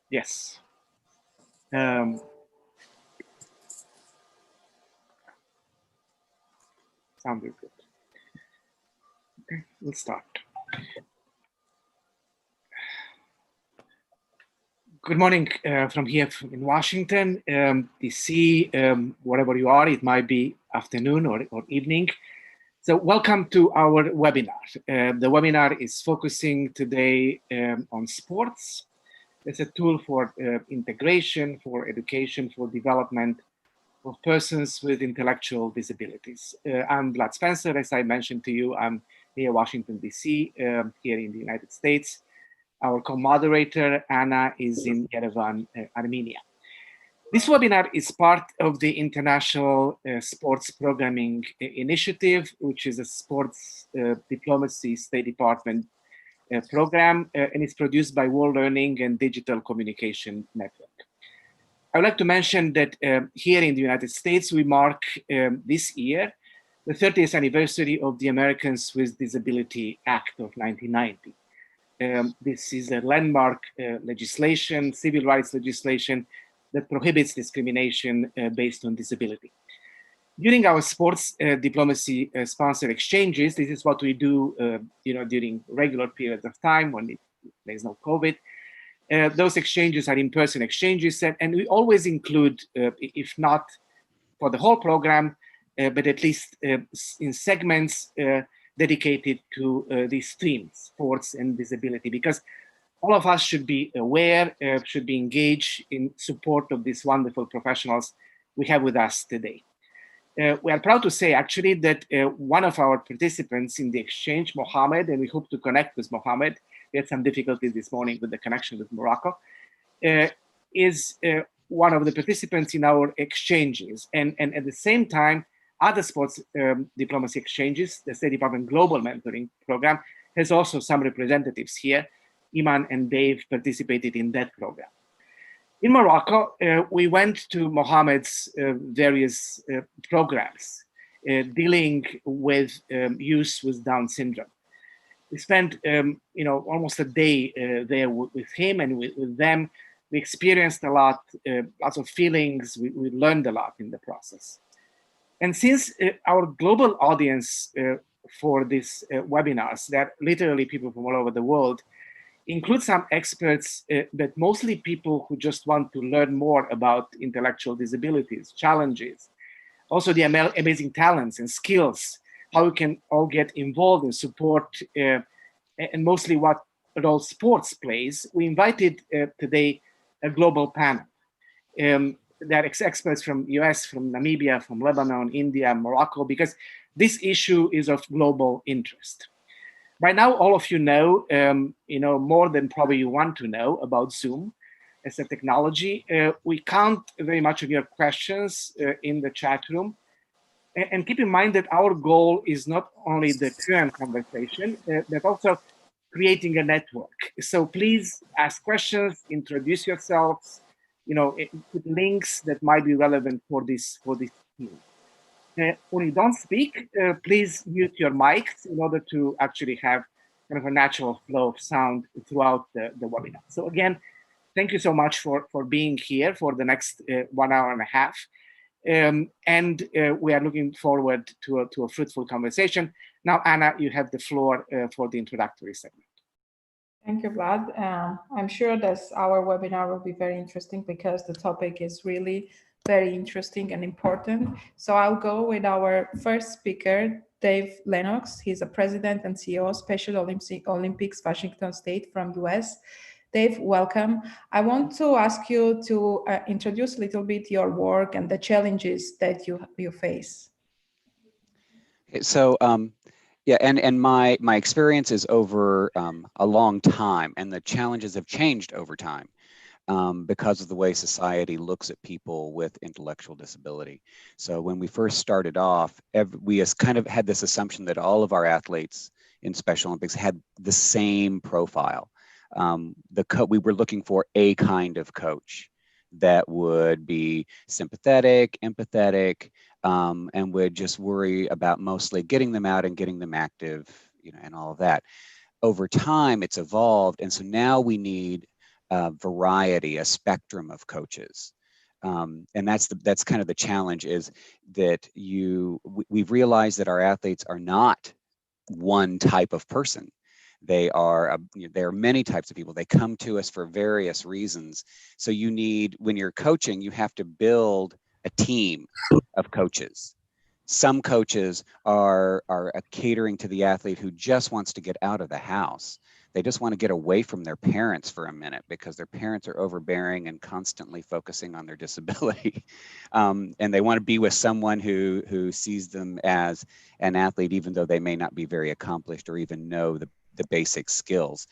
Yes. Sounded good. Okay, we'll start. Good morning from here in Washington, DC, wherever you are. It might be afternoon or evening. So welcome to our webinar. The webinar is focusing today on sports. It's a tool for integration, for education, for development of persons with intellectual disabilities. I'm Vlad Spencer, as I mentioned to you. I'm here in Washington, DC, here in the United States. Our co-moderator, Anna, is in Yerevan, Armenia. This webinar is part of the International Sports Programming Initiative, which is a sports diplomacy State Department program, and it's produced by World Learning and Digital Communication Network. I would like to mention that here in the United States, we mark this year the 30th anniversary of the Americans with Disability Act of 1990. This is a landmark legislation, civil rights legislation that prohibits discrimination based on disability. During our sports diplomacy sponsor exchanges, this is what we do during regular periods of time when there's no COVID. Those exchanges are in-person exchanges, and we always include, if not for the whole program, but at least in segments dedicated to these streams, sports and disability, because all of us should be aware, should be engaged in support of these wonderful professionals we have with us today. We are proud to say, actually, that one of our participants in the exchange, Mohammed, and we hope to connect with Mohammed. We had some difficulties this morning with the connection with Morocco, is one of the participants in our exchanges. And at the same time, other sports diplomacy exchanges, the State Department Global Mentoring Program, has also some representatives here. Iman and Dave participated in that program. In Morocco, we went to Mohammed's various programs dealing with youth with Down syndrome. We spent almost a day there with him and with them. We experienced a lot, lots of feelings. We learned a lot in the process. And since our global audience for these webinars, that literally people from all over the world, include some experts, but mostly people who just want to learn more about intellectual disabilities, challenges, also the amazing talents and skills, how we can all get involved and support, and mostly what role sports plays. We invited today a global panel. There are experts from US, from Namibia, from Lebanon, India, Morocco, because this issue is of global interest. By now, all of you know, more than probably you want to know about Zoom as a technology. We count very much of your questions in the chat room. And keep in mind that our goal is not only the current conversation, but also creating a network. So please ask questions, introduce yourselves, with links that might be relevant for this team. When you don't speak, please mute your mics in order to actually have kind of a natural flow of sound throughout the webinar. So again, thank you so much for being here for the next 1 hour and a half. And we are looking forward to a fruitful conversation. Now, Anna, you have the floor for the introductory segment. Thank you, Vlad. I'm sure that our webinar will be very interesting because the topic is really very interesting and important. So I'll go with our first speaker, Dave Lennox. He's a president and CEO of Special Olympics Washington State from US. Dave, welcome. I want to ask you to introduce a little bit your work and the challenges that you face. Okay, so yeah, and my experience is over a long time, and the challenges have changed over time because of the way society looks at people with intellectual disability. So when we first started off, we kind of had this assumption that all of our athletes in Special Olympics had the same profile. We were looking for a kind of coach that would be sympathetic, empathetic, and would just worry about mostly getting them out and getting them active, and all of that. Over time, it's evolved, and so now we need variety, a spectrum of coaches. And that's kind of the challenge, is that we've realized that our athletes are not one type of person. There are many types of people. They come to us for various reasons. So when you're coaching, you have to build a team of coaches. Some coaches are catering to the athlete who just wants to get out of the house. They just want to get away from their parents for a minute because their parents are overbearing and constantly focusing on their disability. And they want to be with someone who sees them as an athlete, even though they may not be very accomplished or even know the basic skills.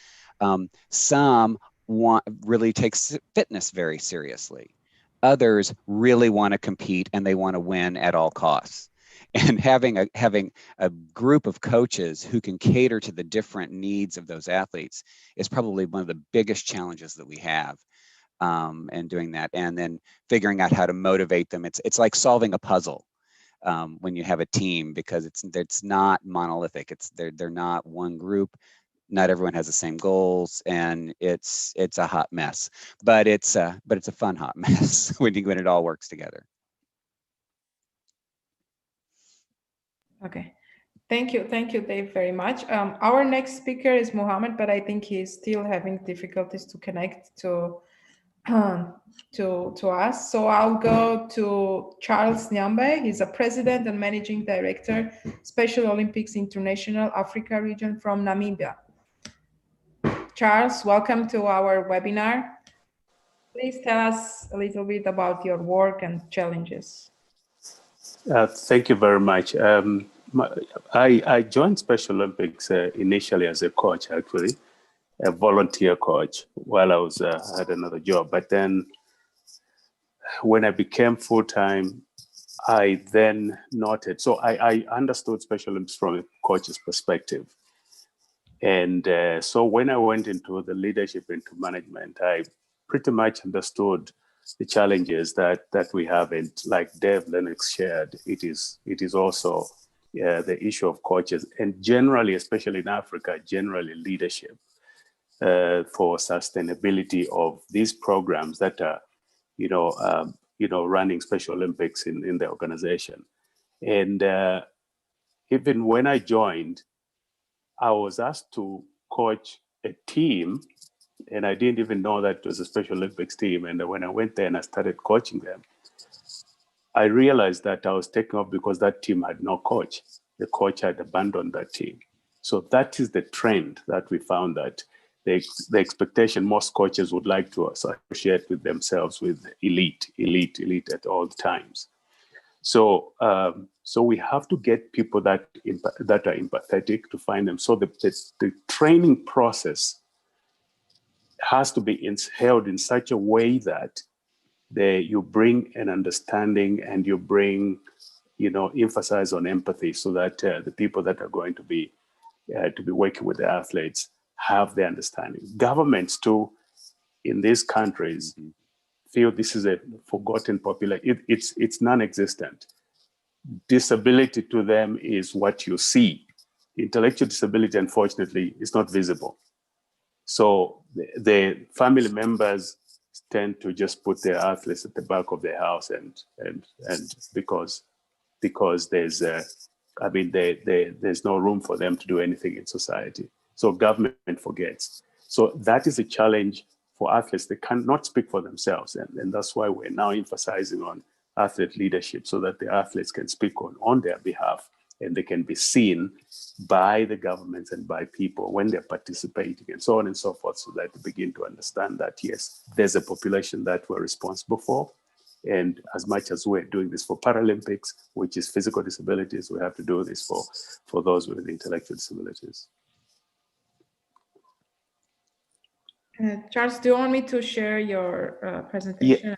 Some really take fitness very seriously. Others really want to compete and they want to win at all costs. And having a group of coaches who can cater to the different needs of those athletes is probably one of the biggest challenges that we have, and doing that, and then figuring out how to motivate them. It's like solving a puzzle when you have a team, because it's not monolithic. They're not one group. Not everyone has the same goals, and it's a hot mess. But it's a fun hot mess when it all works together. Okay, thank you, Dave, very much. Our next speaker is Mohammed, but I think he's still having difficulties to connect to us. So I'll go to Charles Nyambe. He's a president and managing director, Special Olympics International Africa region from Namibia. Charles, welcome to our webinar. Please tell us a little bit about your work and challenges. Thank you very much. I joined Special Olympics initially as a coach, actually, a volunteer coach, while I was had another job. But then when I became full-time, I then noted, so I understood Special Olympics from a coach's perspective. And so when I went into the leadership, into management, I pretty much understood the challenges that we have. And like Dave Lennox shared, it is also the issue of coaches, and generally, especially in Africa, generally leadership for sustainability of these programs that are, running Special Olympics in the organization. And even when I joined, I was asked to coach a team, and I didn't even know that it was a Special Olympics team. And when I went there and I started coaching them, I realized that I was taken off because that team had no coach. The coach had abandoned that team. So that is the trend that we found, that the expectation, most coaches would like to associate with themselves with elite at all times. So we have to get people that are empathetic to find them. So the training process has to be held in such a way that you bring an understanding, and you bring, emphasize on empathy, so that the people that are going to be working with the athletes have the understanding. Governments too, in these countries, feel this is a forgotten population. It's non-existent. Disability to them is what you see. Intellectual disability, unfortunately, is not visible. So the family members tend to just put their athletes at the back of their house, and because there's there's no room for them to do anything in society. So government forgets. So that is a challenge for athletes. They cannot speak for themselves, and that's why we're now emphasizing on athlete leadership, so that the athletes can speak on their behalf, and they can be seen by the governments and by people when they're participating, and so on and so forth, so that they begin to understand that, yes, there's a population that we're responsible for. And as much as we're doing this for Paralympics, which is physical disabilities, we have to do this for those with intellectual disabilities. Charles, do you want me to share your presentation?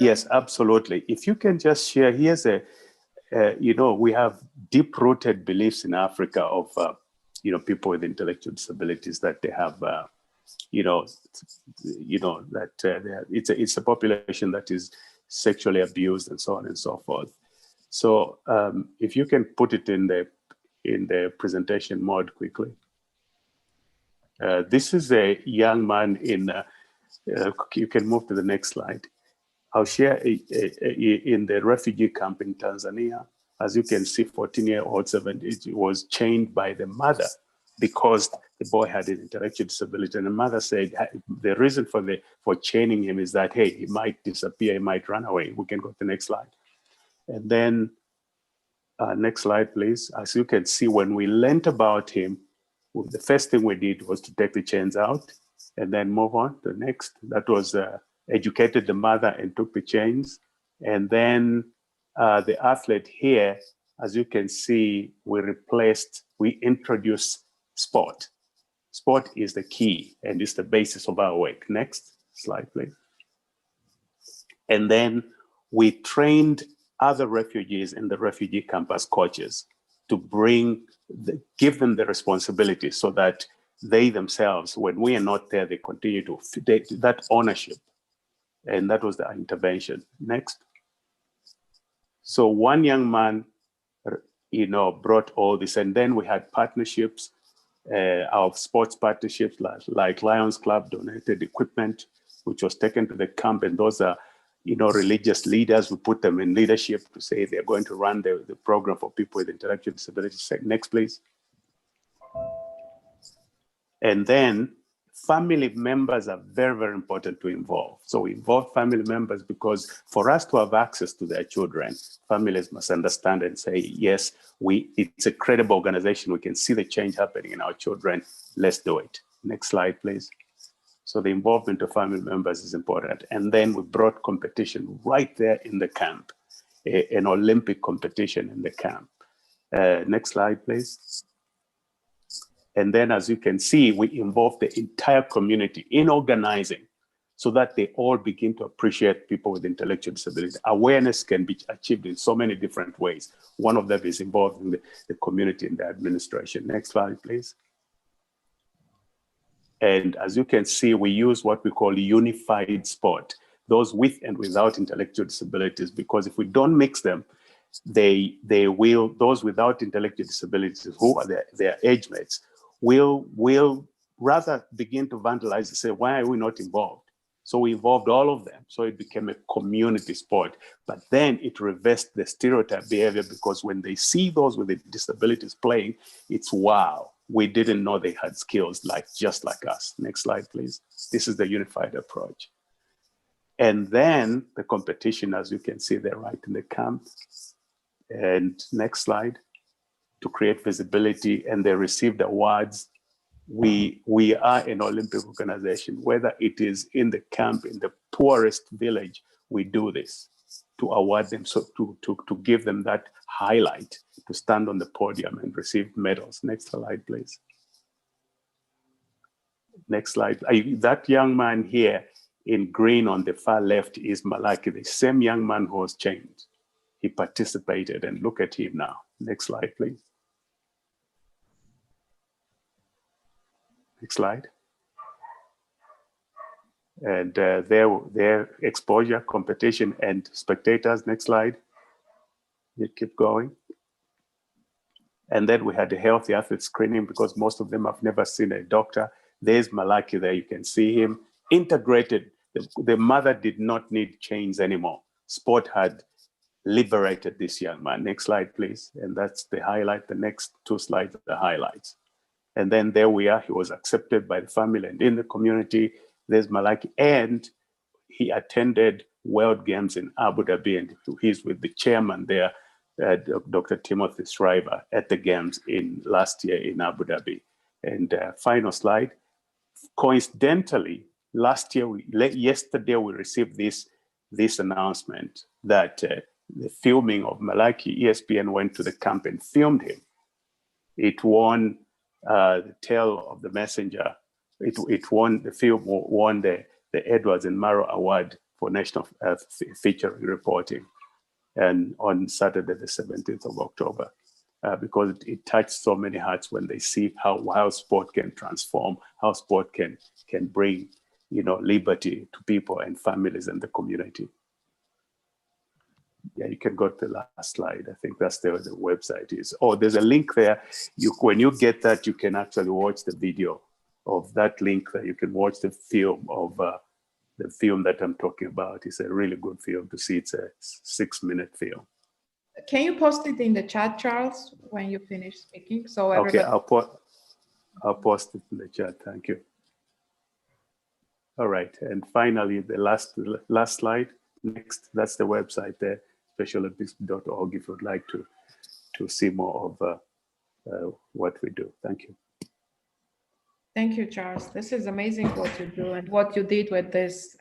Yes, absolutely. If you can just share, here's we have deep-rooted beliefs in Africa of, people with intellectual disabilities, that they have, it's a population that is sexually abused, and so on and so forth. So if you can put it in the presentation mode quickly. This is a young man You can move to the next slide. I'll share in the refugee camp in Tanzania. As you can see, 14-year-old was chained by the mother because the boy had an intellectual disability. And the mother said the reason for chaining him is that, hey, he might disappear, he might run away. We can go to the next slide. And then next slide, please. As you can see, when we learned about him, the first thing we did was to take the chains out and then move on to the next. That was educated the mother and took the chains. And then the athlete here, as you can see, we introduced sport. Sport is the key and is the basis of our work. Next slide, please. And then we trained other refugees in the refugee camp as coaches to give them the responsibility so that they themselves, when we are not there, they continue to that ownership. And that was the intervention. Next. So one young man, brought all this, and then we had partnerships, our sports partnerships like Lions Club donated equipment, which was taken to the camp, and those are, religious leaders. We put them in leadership to say they're going to run the program for people with intellectual disabilities. Next, please. And then family members are very, very important to involve. So we involve family members because for us to have access to their children, families must understand and say, yes, it's a credible organization. We can see the change happening in our children. Let's do it. Next slide, please. So the involvement of family members is important. And then we brought competition right there in the camp, an Olympic competition in the camp. Next slide, please. And then, as you can see, we involve the entire community in organizing so that they all begin to appreciate people with intellectual disability. Awareness can be achieved in so many different ways. One of them is involving the community and the administration. Next slide, please. And as you can see, we use what we call unified sport, those with and without intellectual disabilities, because if we don't mix them, those without intellectual disabilities who are their age mates will rather begin to vandalize and say, why are we not involved? So we involved all of them. So it became a community sport. But then it reversed the stereotype behavior, because when they see those with the disabilities playing, it's wow. We didn't know they had skills just like us. Next slide, please. This is the unified approach. And then the competition, as you can see there right in the camp. And next slide, to create visibility, and they received awards. We are an Olympic organization, whether it is in the camp, in the poorest village, we do this to award them, so to give them that highlight, to stand on the podium and receive medals. Next slide, please. Next slide. That young man here in green on the far left is Malaki, the same young man who was chained. He participated, and look at him now. Next slide, please. Next slide. And their exposure, competition, and spectators. Next slide. You keep going. And then we had the healthy athlete screening, because most of them have never seen a doctor. There's Malaki there. You can see him integrated. The mother did not need chains anymore. Sport had liberated this young man. Next slide, please. And that's the highlight. The next two slides are the highlights. And then there we are. He was accepted by the family and in the community. There's Malaki. And he attended World Games in Abu Dhabi. And he's with the chairman there, Dr. Timothy Shriver, at the Games last year in Abu Dhabi. And final slide. Coincidentally, yesterday we received this announcement that the filming of Malaki, ESPN went to the camp and filmed him. It won the Tale of the Messenger. It won, the film won the Edwards and Murrow Award for National Feature Reporting, and on Saturday, the 17th of October, because it touched so many hearts when they see how sport can transform, how sport can bring, liberty to people and families and the community. Yeah, you can go to the last slide. I think that's the website is. Oh, there's a link there. When you get that, you can actually watch the video of that link there. You can watch the film of the film that I'm talking about is a really good film to see. It's a 6-minute film. Can you post it in the chat, Charles, when you finish speaking? So Okay, everybody... I'll post it in the chat. Thank you. All right, and finally, the last slide. Next, that's the website there, specialolympics.org, if you'd like to see more of what we do. Thank you. Thank you, Charles. This is amazing what you do and what you did with this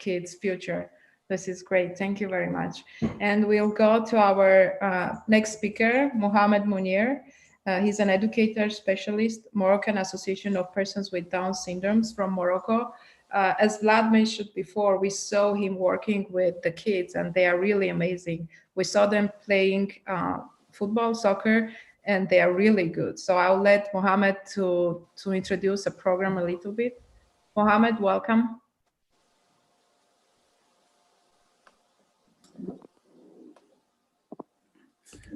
kids' future. This is great. Thank you very much. And we'll go to our next speaker, Mohamed Munir. He's an educator specialist, Moroccan Association of Persons with Down Syndromes from Morocco. As Vlad mentioned before, we saw him working with the kids and they are really amazing. We saw them playing football, soccer, and they are really good. So I'll let Mohamed to introduce the program a little bit. Mohamed, welcome.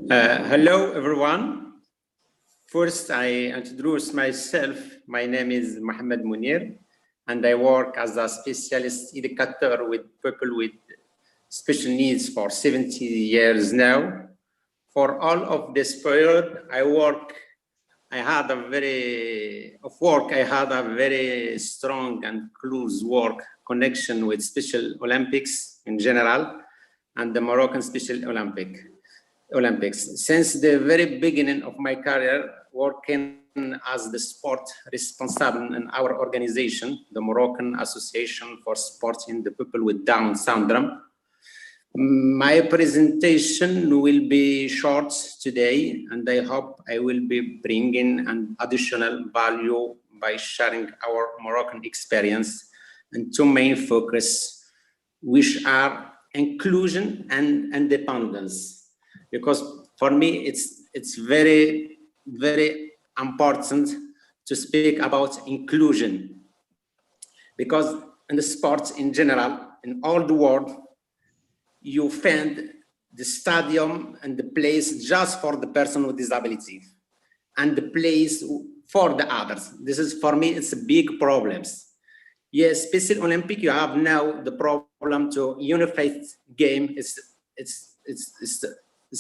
Hello, everyone. First, I introduce myself. My name is Mohamed Munir, and I work as a specialist educator with people with special needs for 70 years now. For all of this period, I had a very strong and close work connection with Special Olympics in general and the Moroccan Special Olympics. Since the very beginning of my career, working as the sport responsible in our organization, the Moroccan Association for Sport in the People with Down Syndrome. My presentation will be short today, and I hope I will be bringing an additional value by sharing our Moroccan experience and two main focus, which are inclusion and independence. Because for me, it's very, very important to speak about inclusion. Because in the sports in general, in all the world, you find the stadium and the place just for the person with disability and the place for the others. This is, for me, it's a big problems. Yes, Special Olympic, you have now the problem to unified game. It's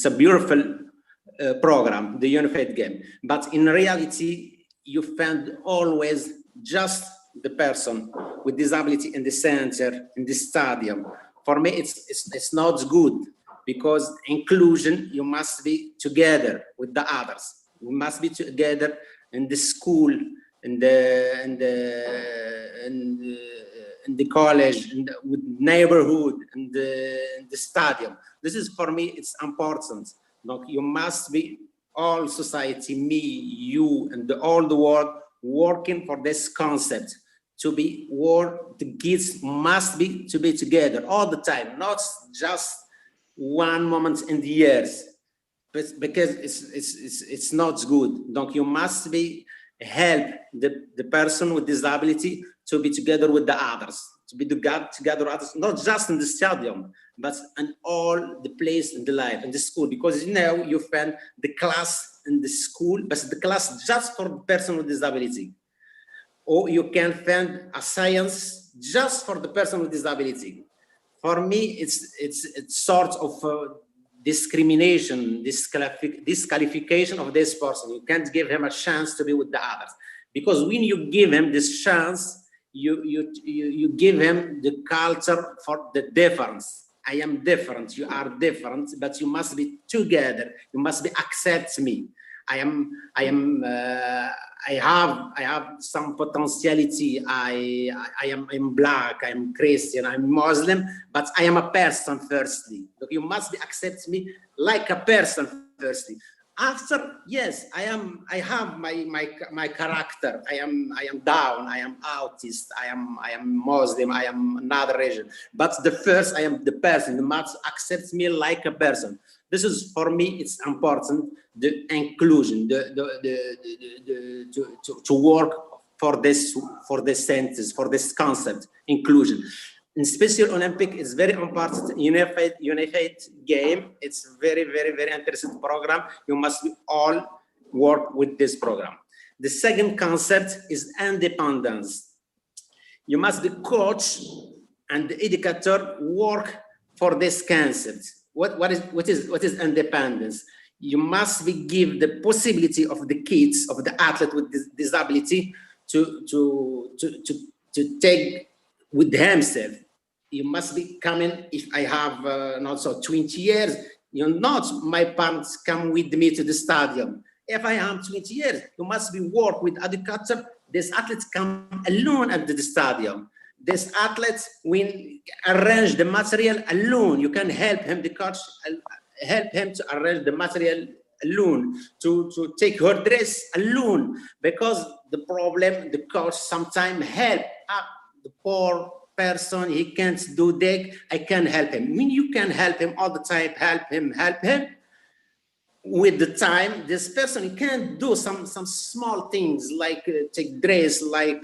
a beautiful program, the unified game. But in reality, you find always just the person with disability in the center, in the stadium. For me, it's not good, because inclusion, you must be together with the others. You must be together in the school, in the college, with neighborhood, in the stadium. This is, for me, it's important. Like, you must be all society, me, you, and all the world working for this concept. To be the kids must be together all the time, not just one moment in the years, but because it's not good. Donc you must be help the person with disability to be together with the others, to be together with others, not just in the stadium, but in all the place in the life, in the school. Because now you find the class in the school, but the class just for the person with disability. Or you can find a science just for the person with disability. For me, it's sort of discrimination, disqualification of this person. You can't give him a chance to be with the others, because when you give him this chance, you give him the culture for the difference. I am different, you are different, but you must be together. You must be accept me. I have some potentiality. I'm black, I'm Christian, I'm Muslim, but I am a person firstly. You must accept me like a person firstly. After, yes, I have my character. I am down, I am autist, I am Muslim, I am another religion. But the first, I am the person. You must accept me like a person. This is, for me, it's important, the inclusion, to work for this sentence, for this concept, inclusion. In Special Olympic, it's very important, unified game. It's very, very, very interesting program. You must all work with this program. The second concept is independence. You must be coached and the educator work for this concept. What is independence? You must be give the possibility of the kids, of the athlete with disability to take with himself. You must be coming, if I have not so 20 years, not my parents come with me to the stadium. If I am 20 years, you must be work with educator. These athletes come alone at the stadium. These athletes will arrange the material alone. You can help him, the coach, help him to arrange the material alone, to take her dress alone, because the problem, the coach sometimes help up the poor person, he can't do that, I can help him. When you can help him all the time, help him. With the time, this person can do some small things like take dress, like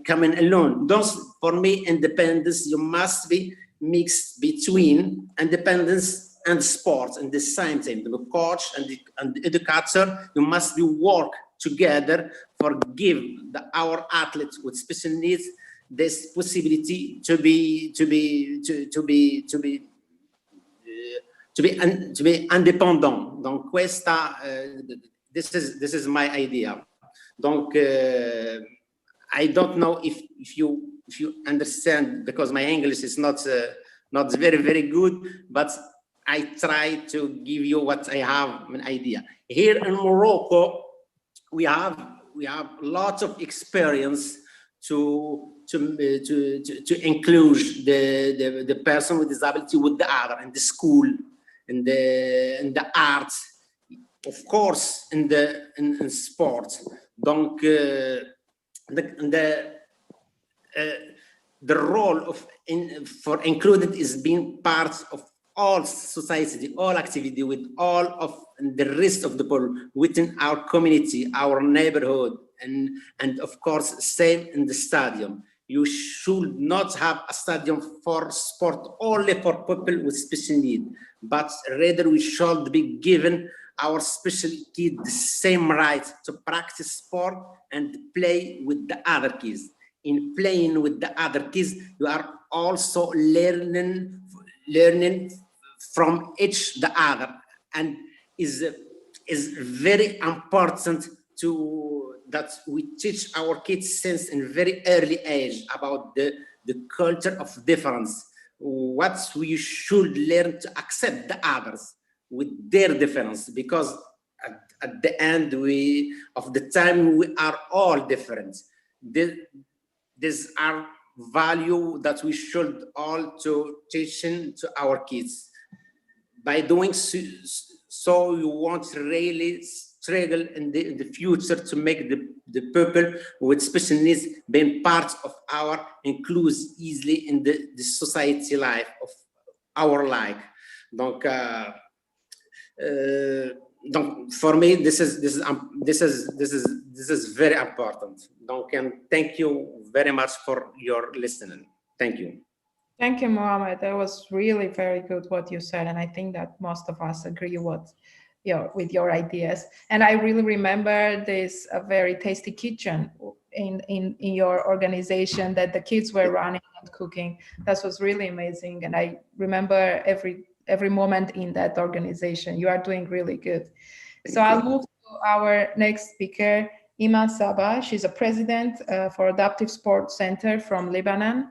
coming alone. Those, for me, independence, you must be mixed between independence and sports at the same time. The coach and the educator, you must be work together for give our athletes with special needs this possibility to be independent. Donc questa, this is my idea. Donc I don't know if you understand, because my English is not very good, but I try to give you what I have an idea. Here in Morocco, we have lots of experience to include the person with disability with the other in the school, in the arts, of course, in sports. Donc the role for included is being part of all society, all activity with all of the rest of the people within our community, our neighborhood, and of course, same in the stadium. You should not have a stadium for sport only for people with special need, but rather we should be given our special kids the same right to practice sport and play with the other kids. In playing with the other kids, you are also learning from each the other, and is very important that we teach our kids since in very early age about the culture of difference. What we should learn to accept the others with their difference, because at the end of the time we are all different. These are value that we should all to teach to our kids. By doing so, you won't really struggle in the future to make the people with special needs being part of our inclusive easily in the society life of our life. Donc, for me, this is very important. Donc, and thank you very much for your listening. Thank you. Thank you, Mohammed. That was really very good what you said, and I think that most of us agree with your ideas. And I really remember this very tasty kitchen in your organization that the kids were running and cooking. That was really amazing, and I remember every moment in that organization. You are doing really good. So I'll move to our next speaker, Iman Saba. She's a president for Adaptive Sports Center from Lebanon.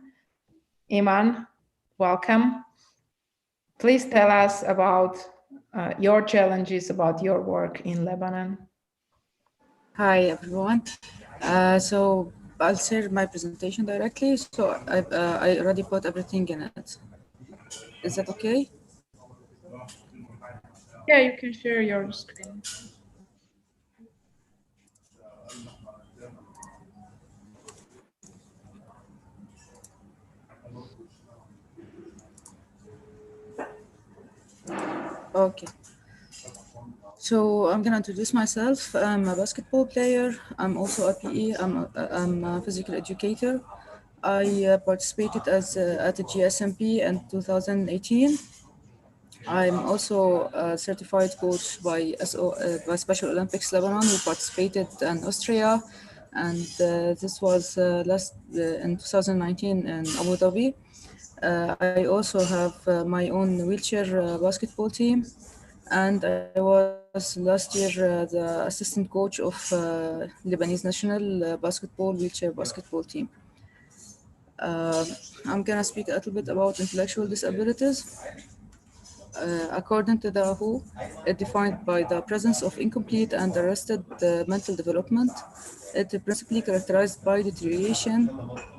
Iman, welcome. Please tell us about your challenges, about your work in Lebanon. Hi, everyone. So I'll share my presentation directly. So I already put everything in it. Is that okay? Yeah, you can share your screen. Okay. So I'm gonna introduce myself. I'm a basketball player. I'm also a PE. I'm a physical educator. I participated at the GSMP in 2018. I'm also a certified coach by Special Olympics Lebanon. We participated in Austria and this was last in 2019 in Abu Dhabi. I also have my own wheelchair basketball team, and I was last year the assistant coach of Lebanese national wheelchair basketball team. Uh, I'm gonna speak a little bit about intellectual disabilities. According to the WHO, it defined by the presence of incomplete and arrested mental development. It is principally characterized by deterioration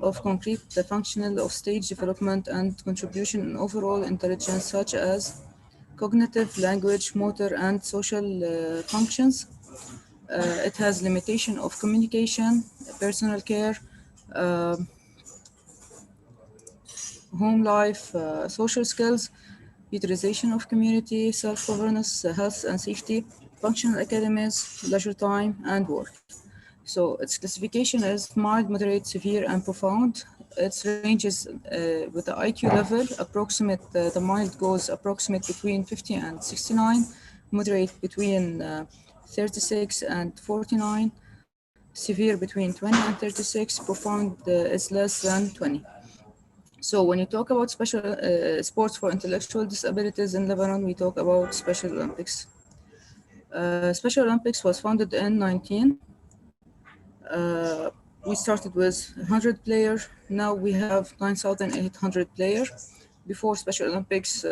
of concrete functional of stage development and contribution in overall intelligence, such as cognitive, language, motor, and social functions. It has limitation of communication, personal care, uh, home life, social skills, utilization of community, self-governance, health and safety, functional academies, leisure time, and work. So its classification is mild, moderate, severe, and profound. Its ranges with the IQ level, the mild goes approximate between 50 and 69, moderate between 36 and 49, severe between 20 and 36, profound is less than 20. So when you talk about special sports for intellectual disabilities in Lebanon, we talk about Special Olympics. Special Olympics was founded in 19. We started with 100 players. Now we have 9,800 players. Before Special Olympics,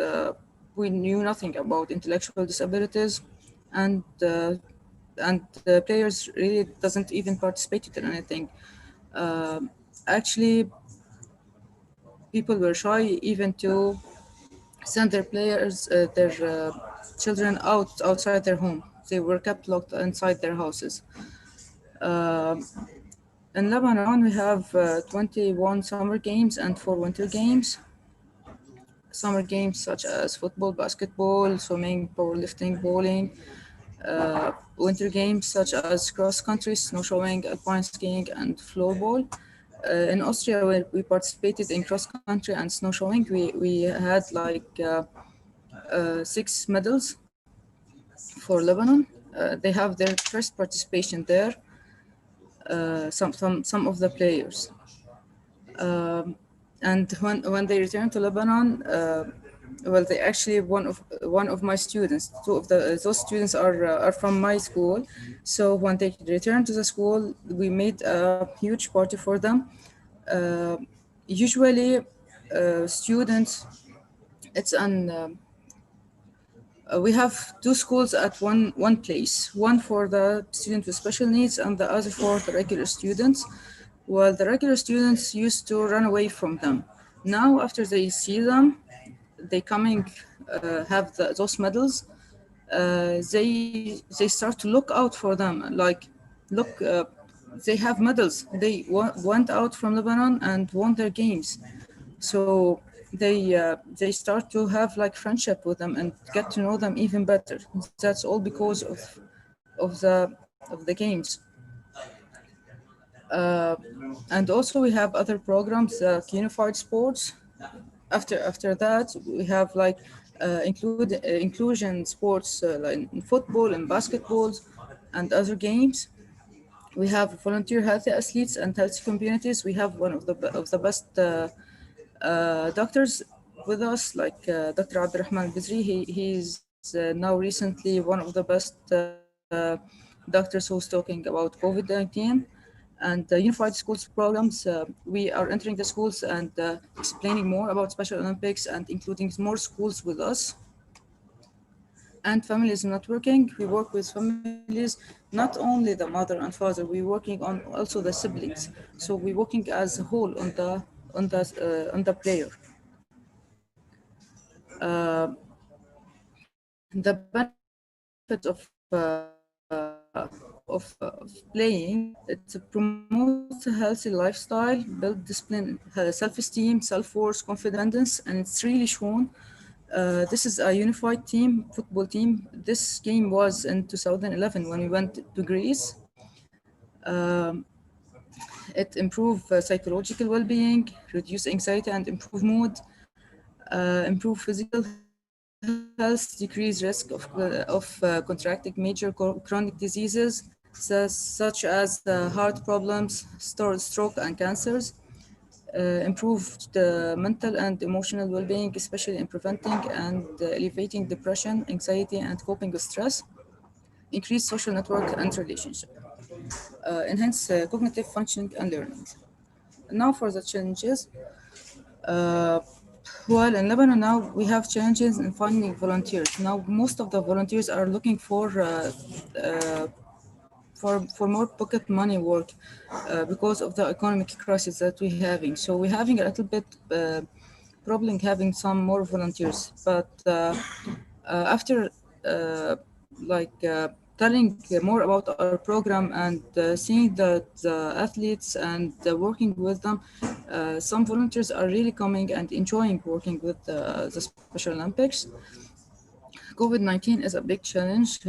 we knew nothing about intellectual disabilities, and the players really doesn't even participate in anything. Actually, people were shy even to send their players, their children outside their home. They were kept locked inside their houses. In Lebanon, we have 21 summer games and 4 winter games. Summer games such as football, basketball, swimming, powerlifting, bowling. Winter games such as cross country, snowshoeing, alpine skiing, and floorball. In Austria, we participated in cross country and snowshoeing. We had like 6 medals for Lebanon. They have their first participation there. Some of the players, and when they returned to Lebanon, well, they actually one of my students. Two of those students are from my school. So when they returned to the school, we made a huge party for them. Uh, Usually, students, it's an we have 2 schools at one place, one for the student with special needs and the other for the regular students. Well, the regular students used to run away from them. Now, after they see them, they coming have those medals. They start to look out for them. Like, look, they have medals. They went out from Lebanon and won their games. So they start to have like friendship with them and get to know them even better. That's all because of the games. Uh, and also we have other programs like unified sports. After that, we have like inclusion sports like in football and basketball and other games. We have volunteer healthy athletes and healthy communities. We have one of the best doctors with us, like Dr. Abdurrahman Bizri. He's now recently one of the best doctors who's talking about COVID-19 and unified schools programs. We are entering the schools and explaining more about Special Olympics and including more schools with us. And families networking, we work with families, not only the mother and father, we're working on also the siblings. So we're working as a whole on the player. The benefit of playing, it promotes a healthy lifestyle, build discipline, self-esteem, self-worth, confidence, and it's really shown. This is a unified team, football team. This game was in 2011 when we went to Greece. It improved psychological well-being, reduce anxiety and improve mood, improve physical health, decrease risk of contracting major chronic diseases, such as heart problems, stroke, and cancers. Improved mental and emotional well-being, especially in preventing and alleviating depression, anxiety, and coping with stress. Increase social network and relationship. Enhance cognitive functioning and learning. Now for the challenges. Uh, well, in Lebanon now we have challenges in finding volunteers. Now most of the volunteers are looking for more pocket money work because of the economic crisis that we're having. So we're having a little bit problem having some more volunteers. But after uh, telling more about our program and seeing the athletes and working with them, some volunteers are really coming and enjoying working with the Special Olympics. COVID-19 is a big challenge.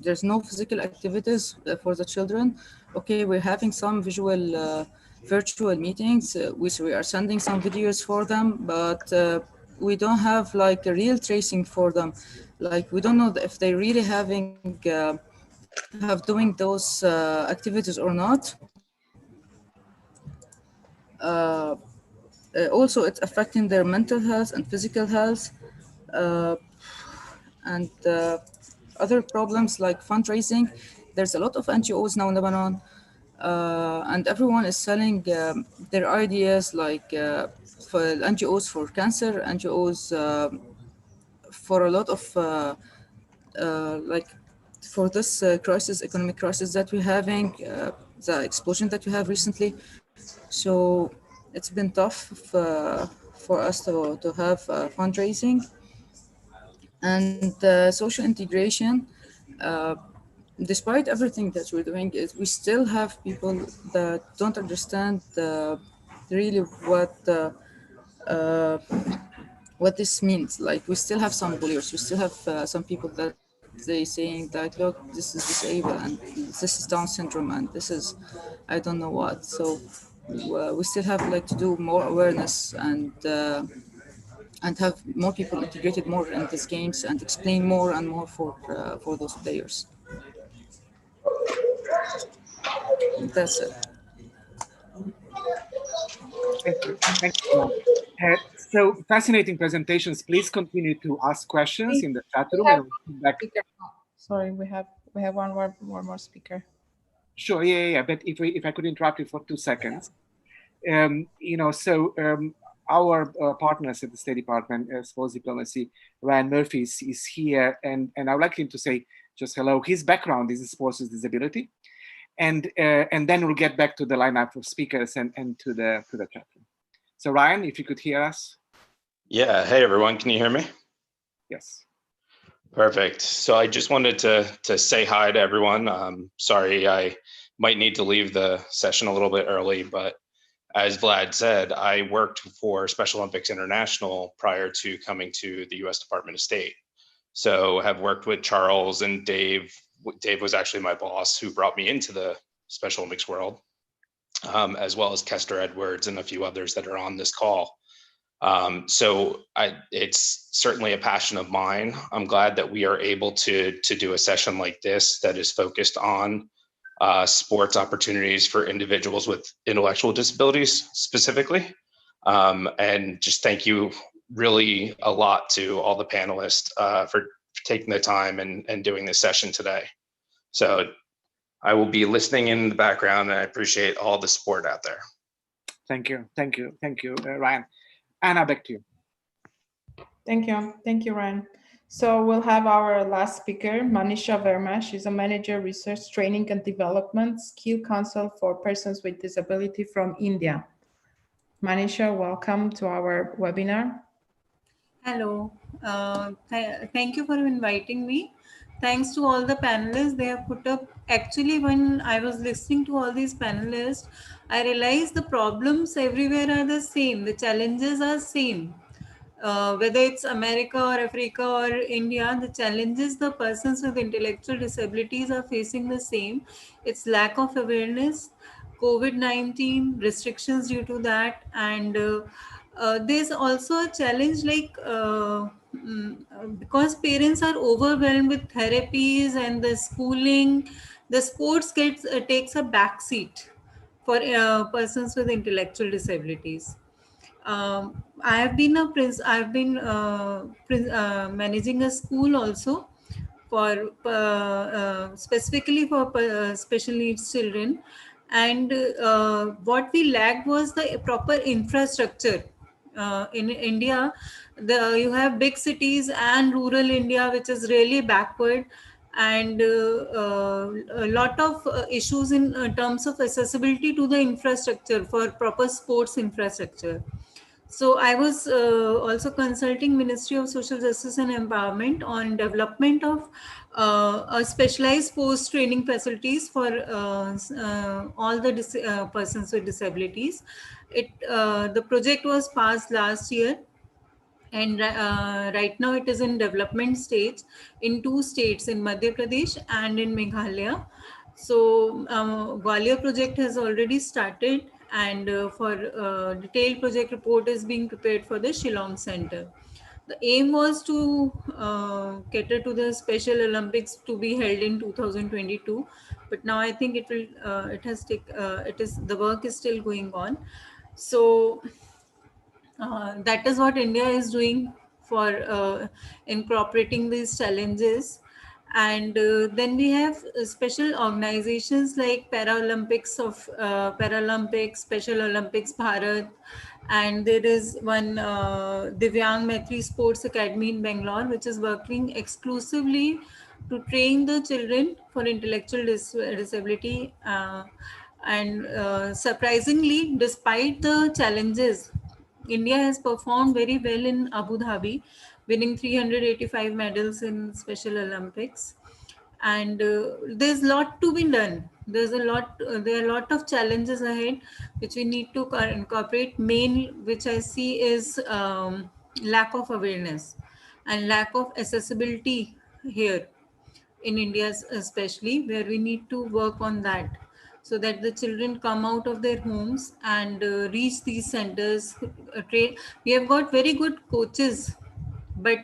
There's no physical activities for the children. Okay, we're having some visual virtual meetings, which we are sending some videos for them, but we don't have like a real tracing for them. Like we don't know if they really have doing those activities or not. Uh, Also, it's affecting their mental health and physical health. Uh, and other problems like fundraising. There's a lot of NGOs now in Lebanon, and everyone is selling their ideas, like for NGOs for cancer, NGOs for a lot of like for this crisis, economic crisis that we're having, the explosion that we have recently. So it's been tough for us to have fundraising and social integration. Uh, Despite everything that we're doing, we still have people that don't understand really uh, what this means. Like we still have some bullies, we still have some people that they saying that, look, this is disabled and this is Down syndrome and this is I don't know what. So we still have like to do more awareness and have more people integrated more in these games and explain more and more for those players. That's it. Thank you. Thank you. So fascinating presentations. Please continue to ask questions in the chat room and we'll come back. Sorry, we have one more speaker. Sure, yeah. But if I could interrupt you for 2 seconds. Our partners at the State Department, Sports Diplomacy, Ryan Murphy is here, and I would like him to say just hello. His background is in sports with disability, and then we'll get back to the lineup of speakers and to the chat room. So Ryan, if you could hear us. Yeah, hey everyone, can you hear me? Yes. Perfect. So I just wanted to say hi to everyone. Sorry, I might need to leave the session a little bit early, but as Vlad said, I worked for Special Olympics International prior to coming to the US Department of State. So have worked with Charles and Dave. Dave was actually my boss who brought me into the Special Olympics world, as well as Kester Edwards and a few others that are on this call. It's certainly a passion of mine. I'm glad that we are able to do a session like this that is focused on sports opportunities for individuals with intellectual disabilities specifically. And just thank you really a lot to all the panelists for taking the time and doing this session today. So I will be listening in the background, and I appreciate all the support out there. Thank you, Ryan. Anna, back to you. Thank you, Ryan. So we'll have our last speaker, Manisha Verma. She's a manager, research, training and development, skill council for persons with disability from India. Manisha, welcome to our webinar. Hello, thank you for inviting me. Thanks to all the panelists they have put up. Actually, when I was listening to all these panelists, I realized the problems everywhere are the same. The challenges are same. Whether it's America or Africa or India, the challenges the persons with intellectual disabilities are facing the same. It's lack of awareness, COVID-19, restrictions due to that, and there's also a challenge like because parents are overwhelmed with therapies and the schooling, the sports takes a backseat for persons with intellectual disabilities. I have been managing a school also for specifically for special needs children, and what we lacked was the proper infrastructure. In India, you have big cities and rural India, which is really backward, and a lot of issues in terms of accessibility to the infrastructure for proper sports infrastructure. So I was also consulting Ministry of Social Justice and Empowerment on development of a specialized post training facilities for all the persons with disabilities. The project was passed last year, and right now it is in development stage in two states, in Madhya Pradesh and in Meghalaya. So Gwalior project has already started, and for detailed project report is being prepared for the Shillong center. The aim was to cater to the Special Olympics to be held in 2022, but now I think it is the work is still going on. So that is what India is doing for incorporating these challenges. And then we have special organizations like Paralympics, Special Olympics Bharat, and there is one Divyang Maitri Sports Academy in Bangalore, which is working exclusively to train the children for intellectual disability. And surprisingly, despite the challenges, India has performed very well in Abu Dhabi, winning 385 medals in Special Olympics. And there's a lot to be done. There are a lot of challenges ahead, which we need to incorporate. Main, which I see, is lack of awareness and lack of accessibility here in India, especially, where we need to work on that, so that the children come out of their homes and reach these centers. We have got very good coaches, but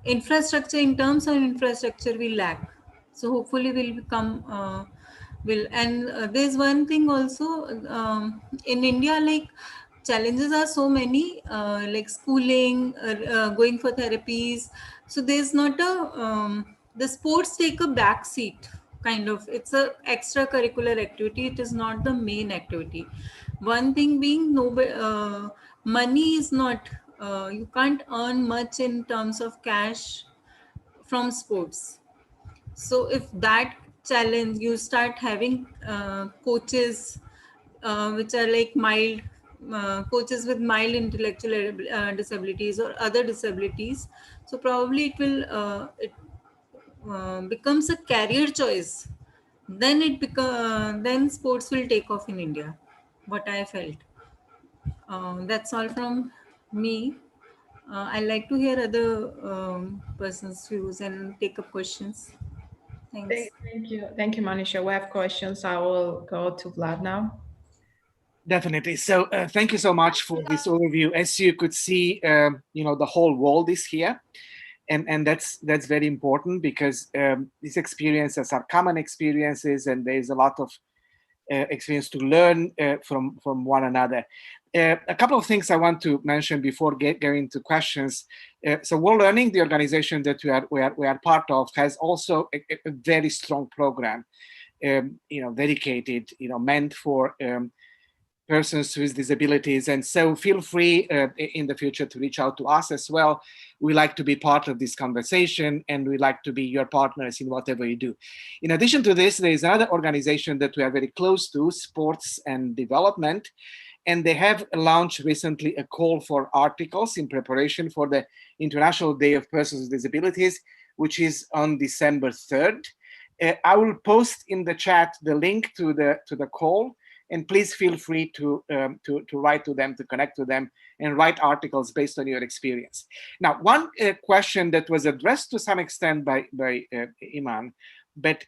infrastructure, in terms of infrastructure, we lack. So hopefully we'll become will and there's one thing also, in India, like, challenges are so many, like schooling, going for therapies. So there's not a the sports take a back seat, kind of. It's a extracurricular activity, it is not the main activity. One thing being, no, money is not, you can't earn much in terms of cash from sports. So if that challenge, you start having coaches which are like mild, coaches with mild intellectual disabilities or other disabilities, so probably it becomes a career choice. Then then sports will take off in India, what I felt. That's all from me. I like to hear other persons' views and take up questions. Thanks. Thank you, Manisha. We have questions. I will go to Vlad now. Definitely. So thank you so much for this overview. As you could see, the whole world is here. And that's very important, because these experiences are common experiences, and there's a lot of experience to learn from one another. A couple of things I want to mention before getting to questions. So World Learning, the organization that we are part of, has also a very strong program, dedicated, meant for persons with disabilities. And so feel free in the future to reach out to us as well. We like to be part of this conversation, and we like to be your partners in whatever you do. In addition to this, there is another organization that we are very close to, Sports and Development, and they have launched recently a call for articles in preparation for the International Day of Persons with Disabilities, which is on December 3rd. I will post in the chat the link to the call, and please feel free to write to them, to connect to them, and write articles based on your experience. Now, one question that was addressed to some extent by Iman, but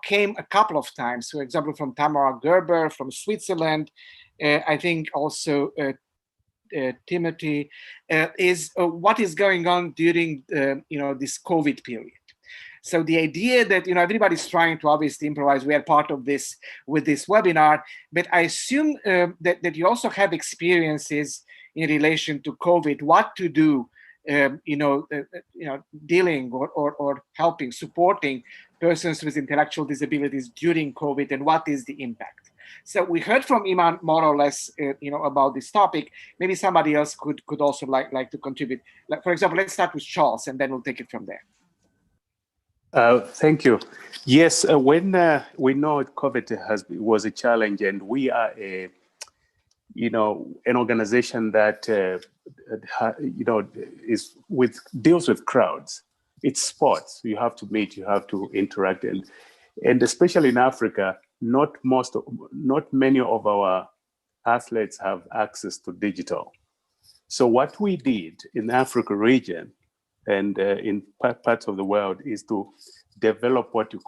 came a couple of times. For example, from Tamara Gerber from Switzerland, I think also Timothy, is what is going on during this COVID period. So the idea that everybody's trying to obviously improvise, we are part of this with this webinar, but I assume that you also have experiences in relation to COVID, what to do, dealing or helping, supporting persons with intellectual disabilities during COVID, and what is the impact. So we heard from Iman more or less, about this topic. Maybe somebody else could also like to contribute. Like, for example, let's start with Charles, and then we'll take it from there. Thank you. Yes, when we know COVID was a challenge, and we are an organization that deals with crowds. It's sports. You have to meet, you have to interact, and especially in Africa, not many of our athletes have access to digital. So what we did in the Africa region and in parts of the world is to develop what we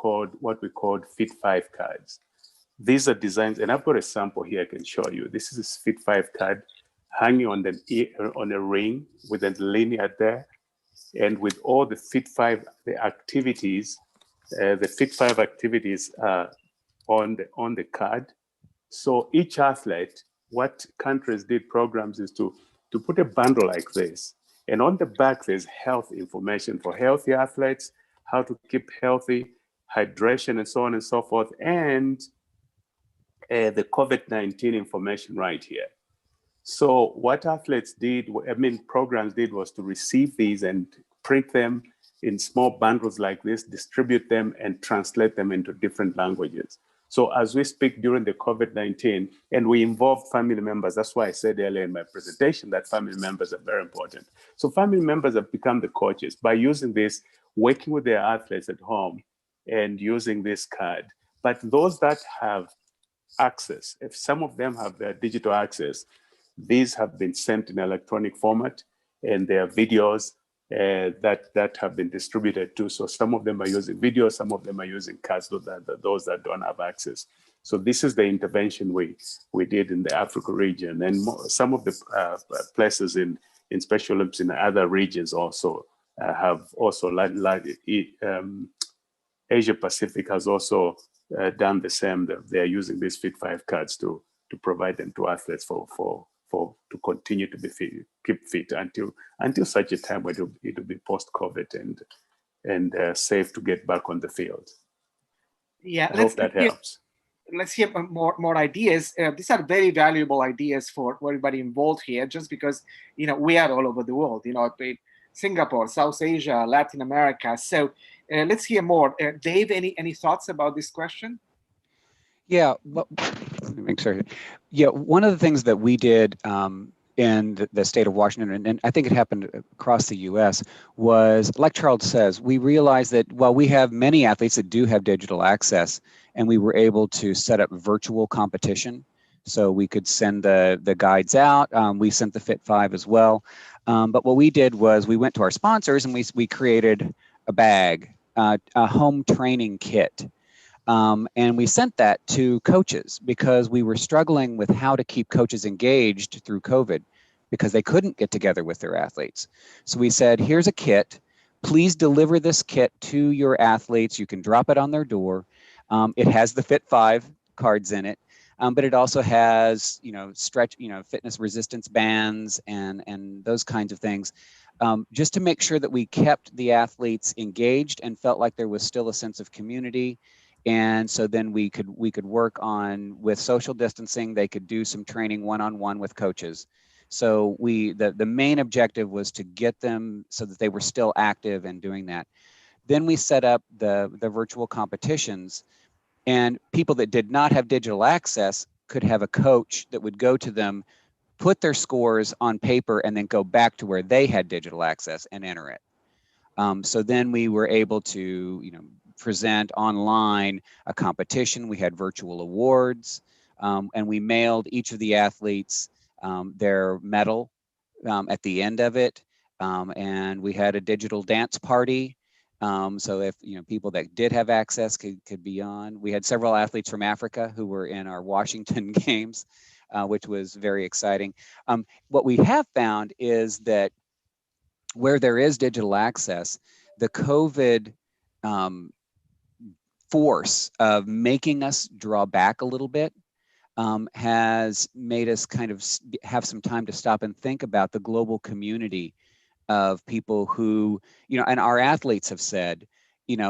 called Fit 5 cards. These are designs, and I've got a sample here I can show you. This is a Fit 5 card hanging on a ring with a linear there, and with all the Fit 5 activities. The Fit 5 activities are on the card. So each athlete, what countries did programs is to put a bundle like this. And on the back, there's health information for healthy athletes, how to keep healthy, hydration, and so on and so forth, and the COVID-19 information right here. So what athletes did, programs did, was to receive these and print them in small bundles like this, distribute them, and translate them into different languages. So as we speak during the COVID-19, and we involve family members, that's why I said earlier in my presentation that family members are very important. So family members have become the coaches by using this, working with their athletes at home and using this card. But those that have access, if some of them have their digital access, these have been sent in electronic format, and there are videos that have been distributed too. So some of them are using video, some of them are using cards, those that don't have access. So this is the intervention we did in the Africa region, and some of the places in Special Olympics in other regions also have also Asia Pacific has also done the same. They are using these Fit 5 cards to provide them to athletes to continue to be fit, keep fit until such a time where it'll be post-COVID and safe to get back on the field. Yeah, I hope that helps. Let's hear more ideas. These are very valuable ideas for everybody involved here, just because we are all over the world. Singapore, South Asia, Latin America. So let's hear more. Dave, any thoughts about this question? Yeah, well, let me make sure. Yeah, one of the things that we did in the state of Washington, and I think it happened across the U.S., was, like Charles says, we realized that while we have many athletes that do have digital access, and we were able to set up virtual competition, so we could send the guides out. We sent the Fit 5 as well. But what we did was we went to our sponsors and we created a bag, a home training kit. And we sent that to coaches because we were struggling with how to keep coaches engaged through COVID because they couldn't get together with their athletes. So we said, here's a kit. Please deliver this kit to your athletes. You can drop it on their door. It has the Fit 5 cards in it, but it also has, fitness resistance bands and those kinds of things, just to make sure that we kept the athletes engaged and felt like there was still a sense of community. And so then we could work on, with social distancing, they could do some training one-on-one with coaches. So the main objective was to get them so that they were still active and doing that. Then we set up the virtual competitions, and people that did not have digital access could have a coach that would go to them, put their scores on paper, and then go back to where they had digital access and enter it. So then we were able to, present online a competition. We had virtual awards, and we mailed each of the athletes their medal at the end of it. And we had a digital dance party. So if people that did have access could be on. We had several athletes from Africa who were in our Washington games. which was very exciting. What we have found is that where there is digital access, the COVID force of making us draw back a little bit has made us kind of have some time to stop and think about the global community of people who, and our athletes have said,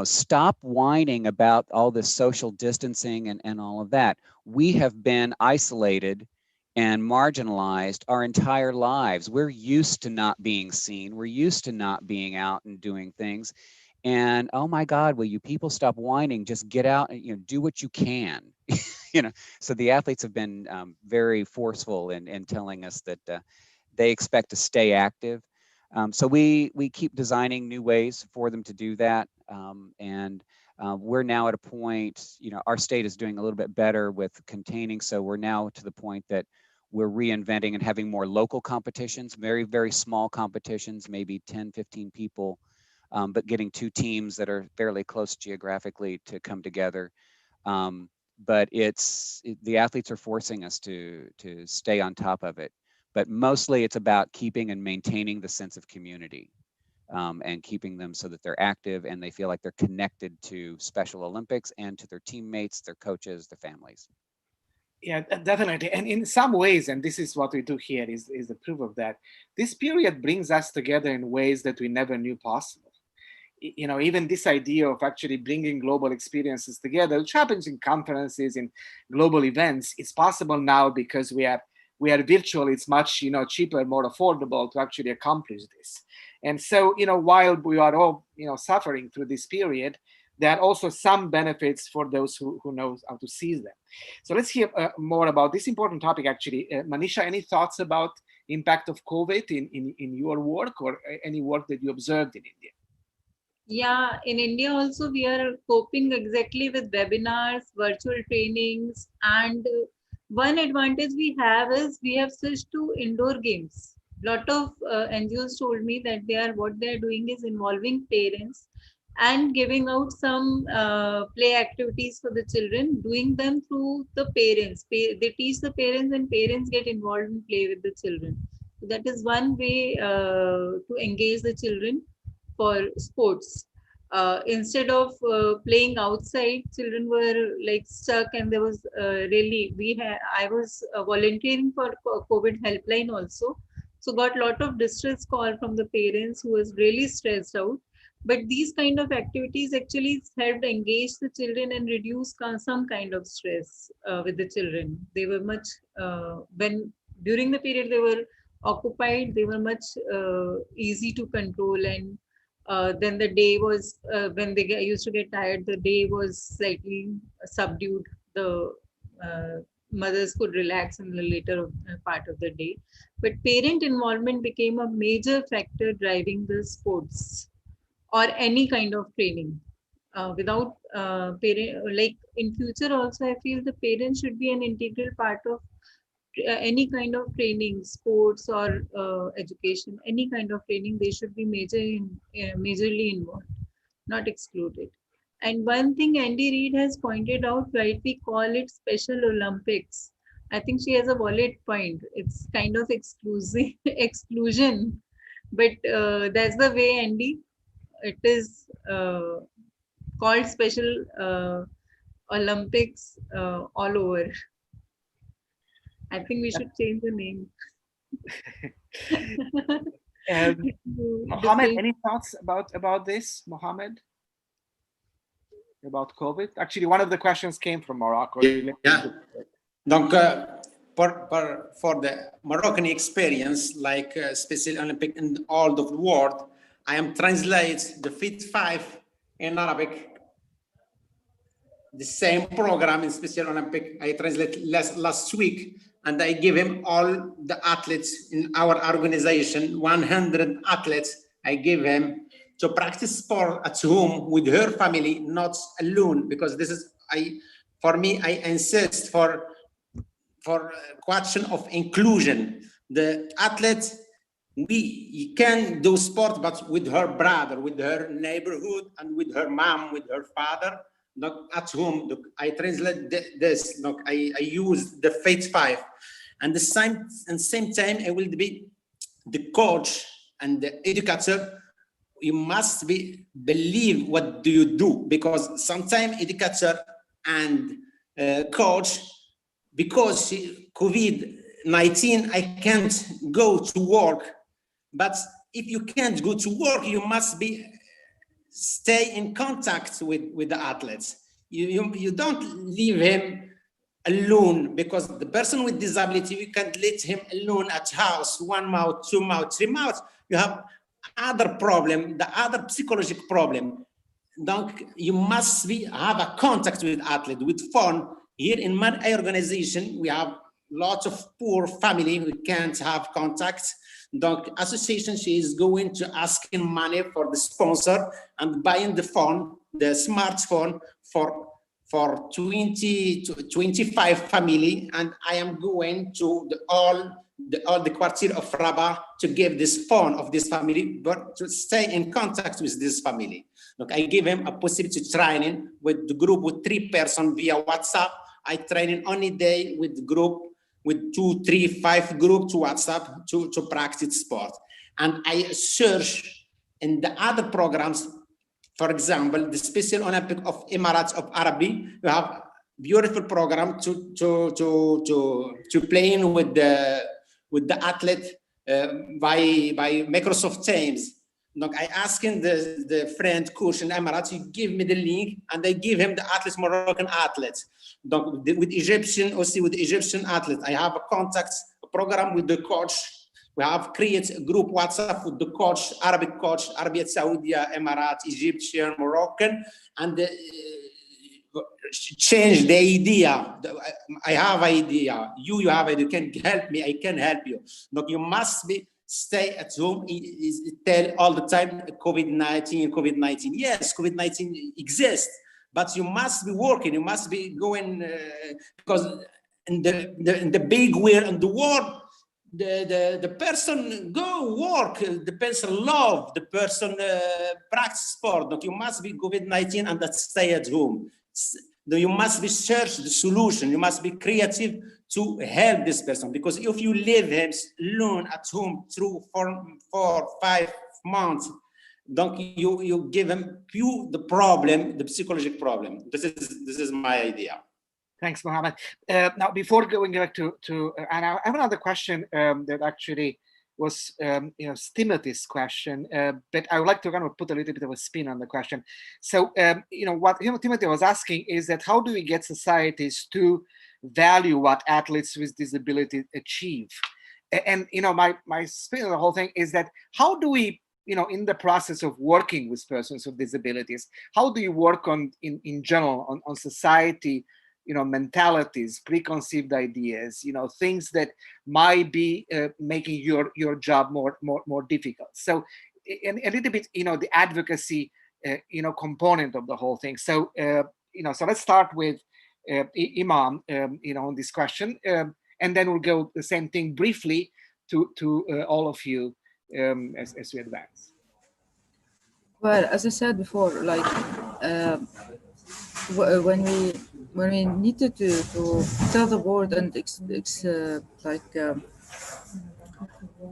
stop whining about all this social distancing and all of that. We have been isolated and marginalized our entire lives. We're used to not being seen. We're used to not being out and doing things. And oh my God, will you people stop whining? Just get out and do what you can. So the athletes have been very forceful in telling us that they expect to stay active. So we keep designing new ways for them to do that. And we're now at a point, our state is doing a little bit better with containing. So we're now to the point that we're reinventing and having more local competitions, very, very small competitions, maybe 10, 15 people, but getting 2 teams that are fairly close geographically to come together. But the athletes are forcing us to stay on top of it. But mostly it's about keeping and maintaining the sense of community and keeping them so that they're active and they feel like they're connected to Special Olympics and to their teammates, their coaches, their families. Yeah, definitely. And in some ways, and this is what we do here, is the proof of that, this period brings us together in ways that we never knew possible. Even this idea of actually bringing global experiences together, which happens in conferences, in global events, is possible now because we are virtual. It's much cheaper, more affordable to actually accomplish this. And so while we are all suffering through this period, there are also some benefits for those who know how to seize them. So let's hear more about this important topic. Actually, Manisha, any thoughts about impact of COVID in your work or any work that you observed in India? Yeah, in India also we are coping exactly with webinars, virtual trainings, and one advantage we have is we have switched to indoor games. Lot of NGOs told me that what they are doing is involving parents and giving out some play activities for the children, doing them through the parents. They teach the parents and parents get involved and play with the children. So that is one way to engage the children for sports. Instead of playing outside, children were like stuck, and there was I was volunteering for COVID helpline also, so got a lot of distress call from the parents who was really stressed out. But these kind of activities actually helped engage the children and reduce some kind of stress with the children. They were much when during the period they were occupied, they were much easy to control. And then the day was when they used to get tired, the day was slightly subdued. The mothers could relax in the later part of the day. But parent involvement became a major factor driving the sports or any kind of training. Without parent, like in future also, I feel the parents should be an integral part of any kind of training, sports or education, any kind of training. They should be majorly involved, not excluded. And one thing Andy Reid has pointed out, right, we call it Special Olympics. I think she has a valid point. It's kind of exclusion, but that's the way, Andy. It is called Special Olympics all over. I think we should change the name. Mohammed, any thoughts about this, Mohammed? About COVID? Actually, one of the questions came from Morocco. Yeah. Donc, for the Moroccan experience, like Special Olympic in all of the world, I am translate the Fit 5 in Arabic. The same program in Special Olympic I translate last week, and I give him all the athletes in our organization, 100 athletes. I give him to practice sport at home with her family, not alone, because this is for me. I insist for question of inclusion. The athlete, we can do sport, but with her brother, with her neighborhood, and with her mom, with her father. Not at home. I translate this. I use the Fate 5. And the same time, I will be the coach and the educator. You must believe what do you do, because sometimes educator and coach, because COVID-19, I can't go to work. But if you can't go to work, you must stay in contact with the athletes. You don't leave him alone, because the person with disability, you can't let him alone at house, 1 month, 2 months, 3 months. You have other problem, the other psychological problem. Donc, you must have a contact with athlete, with fun. Here in my organization, we have lots of poor family who can't have contact. Donc, association, she is going to asking money for the sponsor and buying the phone, the smartphone for 20 to 25 family, and I am going to all the quartier of Rabat to give this phone of this family, but to stay in contact with this family. Look, I give him a possibility to training with the group with 3 persons via WhatsApp. I train in only day with the group with 2, 3, 5 group to WhatsApp to practice sport. And I search in the other programs. For example, the Special Olympic of Emirates of Arabi, you have beautiful program to playing with the athlete by Microsoft Teams. Look, I asking the friend coach in Emirates, you give me the link, and I give him the athletes, Moroccan athletes. With Egyptian, also with Egyptian athletes, I have a contact program with the coach. We have created a group WhatsApp with the coach, Arabic coach, Arabic Saudi, Emirates, Egyptian, Moroccan, and change the idea. I have idea. You have it. You can help me. I can help you. Look, you must stay at home. Tell all the time COVID-19, COVID-19. Yes, COVID-19 exists, but you must be working. You must be going because in the big wheel in the world. The person go work, the person love, the person practice sport. Look, you must be COVID-19 and that stay at home. You must be search the solution. You must be creative to help this person, because if you leave him alone at home through 4, 5 months, donc you give him the problem, the psychological problem. This is my idea. Thanks, Mohammed. Now, before going back to and I have another question that actually was, Timothy's question, but I would like to kind of put a little bit of a spin on the question. So, what Timothy was asking is that how do we get societies to value what athletes with disability achieve? And, my spin on the whole thing is that how do we, in the process of working with persons with disabilities, how do you work on, in general, on society, mentalities, preconceived ideas, things that might be making your job more difficult. So, a little bit, the advocacy, component of the whole thing. So, so let's start with Iman, on this question, and then we'll go the same thing briefly to all of you as we advance. Well, as I said before, like when we needed to tell the world and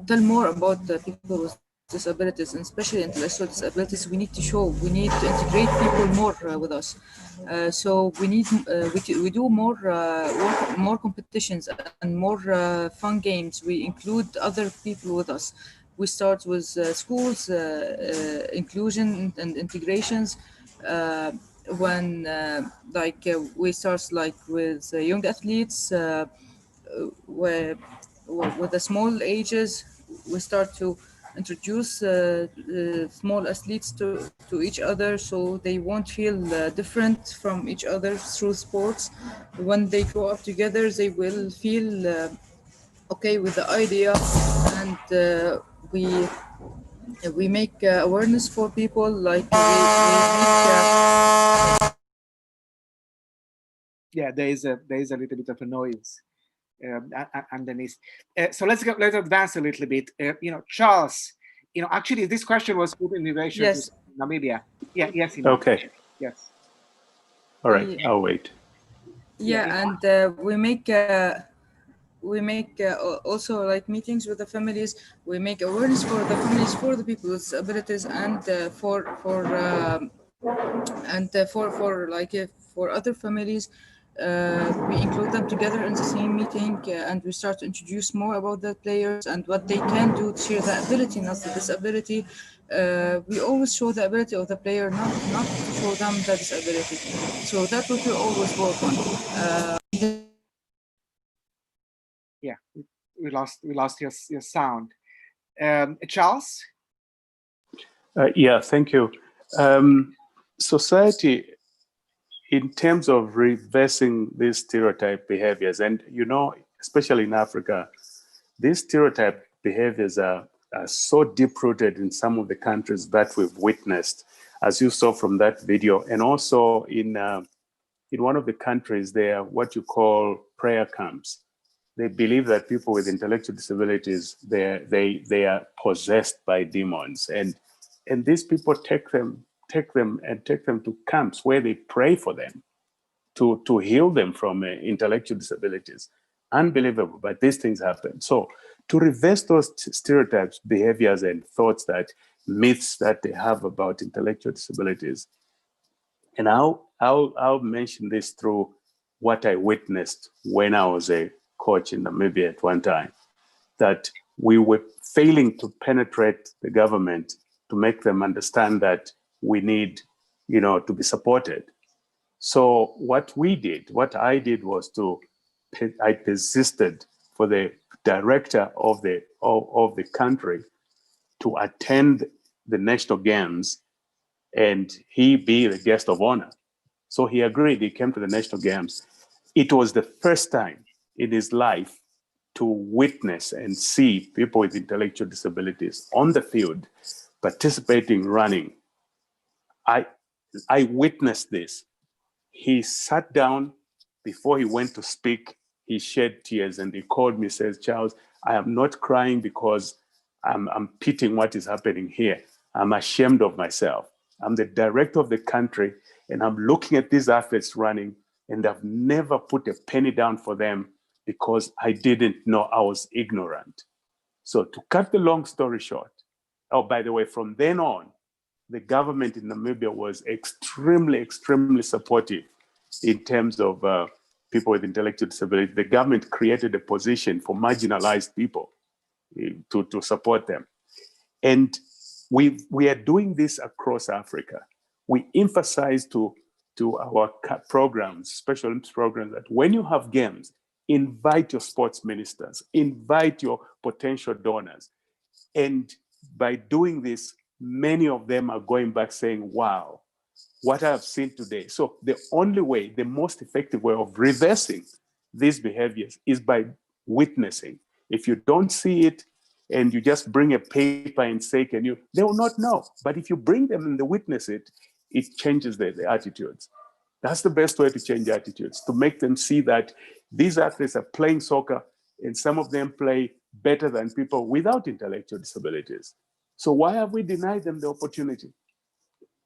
tell more about the people with disabilities, and especially intellectual disabilities, we need to integrate people more with us. So we do more competitions and more fun games. We include other people with us. We start with schools, inclusion and integrations. When we start with young athletes, with the small ages, we start to introduce small athletes to each other, so they won't feel different from each other through sports. When they grow up together, they will feel okay with the idea, and we make awareness for people. Yeah, there is a little bit of a noise underneath. So let's advance a little bit. Charles, actually this question was put in relation Yes. to Namibia. Yeah, yes. Okay. Yes. All right, I'll wait. Yeah, and we we make also like meetings with the families. We make awareness for the families, for the people with disabilities, and for other families. We include them together in the same meeting, and we start to introduce more about the players and what they can do to share the ability, not the disability. We always show the ability of the player, not to show them the disability. So that's what we always work on. Yeah, we lost your sound. Charles? Yeah, thank you. Society, in terms of reversing these stereotype behaviors, and especially in Africa, these stereotype behaviors are so deep-rooted in some of the countries that we've witnessed, as you saw from that video, and also in one of the countries, there are what you call prayer camps. They believe that people with intellectual disabilities, they are possessed by demons, and these people take them to camps where they pray for them to heal them from intellectual disabilities. Unbelievable, but these things happen. So to reverse those stereotypes, behaviors, and thoughts, that myths that they have about intellectual disabilities, and I'll mention this through what I witnessed when I was a coach in Namibia at one time, that we were failing to penetrate the government to make them understand that we need, to be supported. So what I did was I persisted for the director of the country to attend the national games and he be the guest of honor. So he agreed, he came to the national games. It was the first time in his life to witness and see people with intellectual disabilities on the field, participating, running. I witnessed this. He sat down before he went to speak. He shed tears and he called me, says, "Charles, I am not crying because I'm pitying what is happening here. I'm ashamed of myself. I'm the director of the country and I'm looking at these athletes running and I've never put a penny down for them because I didn't know, I was ignorant." So to cut the long story short, oh, by the way, from then on, the government in Namibia was extremely, extremely supportive in terms of people with intellectual disability. The government created a position for marginalized people to support them. And we are doing this across Africa. We emphasize to our programs, special Olympics programs, that when you have games, invite your sports ministers, invite your potential donors. And by doing this, many of them are going back saying, wow, what I have seen today. So the only way, the most effective way of reversing these behaviors is by witnessing. If you don't see it and you just bring a paper and say, they will not know. But if you bring them and they witness it, it changes the attitudes. That's the best way to change attitudes, to make them see that these athletes are playing soccer and some of them play better than people without intellectual disabilities. So why have we denied them the opportunity?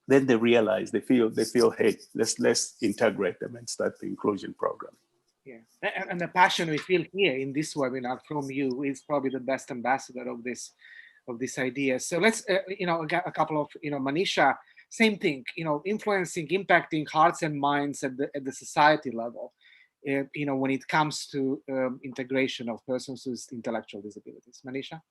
Then they realize, they feel, hey, let's integrate them and start the inclusion program. Yeah, and the passion we feel here in this webinar from you is probably the best ambassador of this idea. So let's, get a couple of, Manisha, same thing, influencing, impacting hearts and minds at the society level, when it comes to integration of persons with intellectual disabilities. Manisha?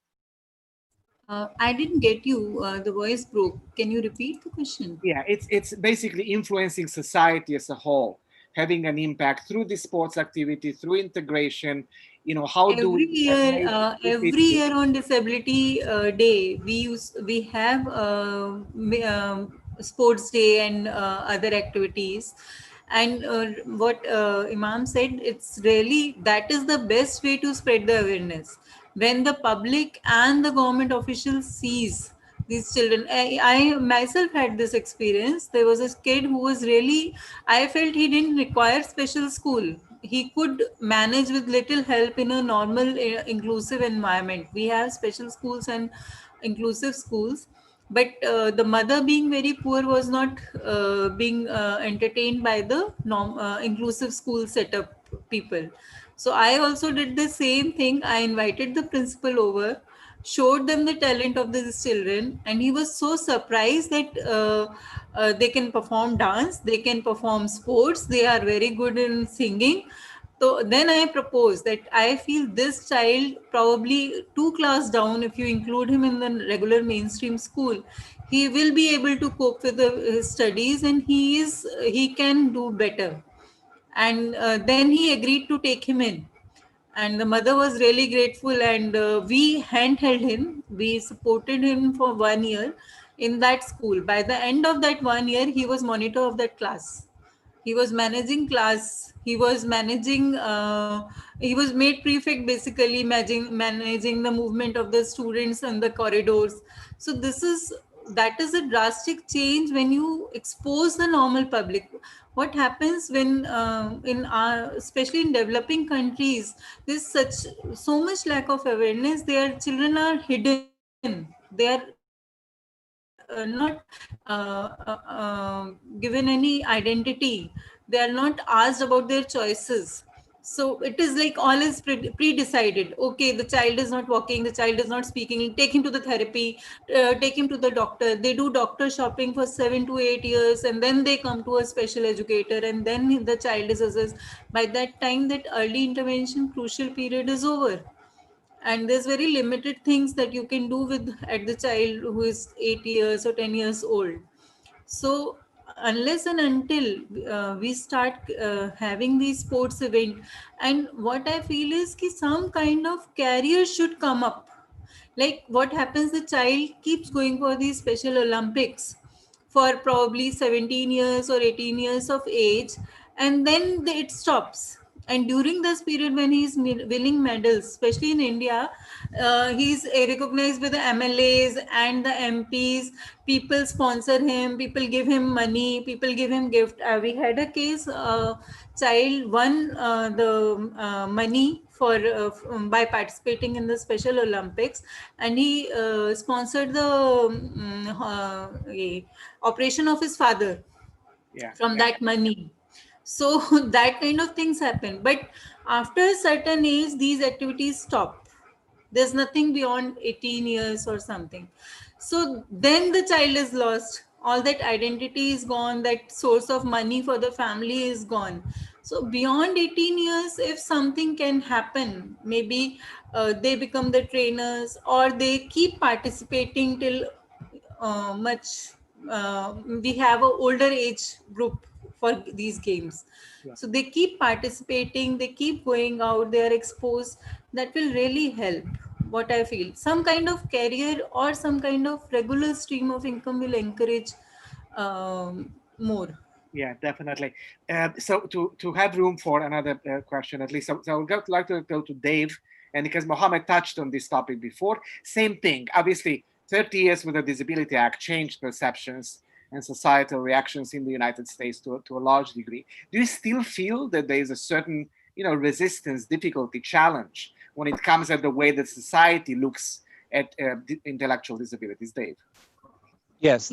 I didn't get you. The voice broke. Can you repeat the question? Yeah, it's basically influencing society as a whole, having an impact through the sports activity, through integration. How do every year on Disability Day, we have sports day and other activities. And what Imam said, it's really, that is the best way to spread the awareness. When the public and the government officials sees these children, I myself had this experience. There was a kid who was really, I felt he didn't require special school. He could manage with little help in a normal inclusive environment. We have special schools and inclusive schools, but the mother, being very poor, was not being entertained by the inclusive school setup people. So I also did the same thing. I invited the principal over, showed them the talent of these children, and he was so surprised that they can perform dance, they can perform sports, they are very good in singing. So then I proposed that I feel this child, probably two class down, if you include him in the regular mainstream school, he will be able to cope with his studies, and he can do better. And then he agreed to take him in, and the mother was really grateful, and we handheld him, we supported him for 1 year in that school. By the end of that 1 year, he was monitor of that class, he was managing class, he was made prefect, basically managing the movement of the students in the corridors. So that is a drastic change when you expose the normal public. What happens when in our, especially in developing countries, there's so much lack of awareness, their children are hidden, they are not given any identity, they are not asked about their choices. So it is like all is pre-decided. Okay, the child is not walking, the child is not speaking, take him to the therapy, take him to the doctor. They do doctor shopping for 7 to 8 years, and then they come to a special educator, and then the child is assessed. By that time, that early intervention crucial period is over, and there's very limited things that you can do with at the child who is 8 years or 10 years old. So unless and until we start having these sports event, and what I feel is ki some kind of career should come up. Like what happens, the child keeps going for these special Olympics for probably 17 years or 18 years of age, and then it stops. And during this period when he's winning medals, especially in India, he's recognized by the MLAs and the MPs. People sponsor him, people give him money, people give him gift. We had a case, child won the money for by participating in the special Olympics, and he sponsored the operation of his father from that money. So that kind of things happen, but after a certain age these activities stop. There's nothing beyond 18 years or something. So then the child is lost, all that identity is gone, that source of money for the family is gone. So beyond 18 years, if something can happen, maybe they become the trainers, or they keep participating till much we have a older age group for these games. So they keep participating, they keep going out, they are exposed. That will really help. What I feel, some kind of career or some kind of regular stream of income will encourage more. Yeah, definitely. So to have room for another question, at least, so I would like to go to Dave, and because Mohammed touched on this topic before, same thing. Obviously, 30 years with the Disability Act changed perceptions and societal reactions in the United States to a large degree. Do you still feel that there is a certain, resistance, difficulty, challenge when it comes at the way that society looks at intellectual disabilities, Dave? Yes,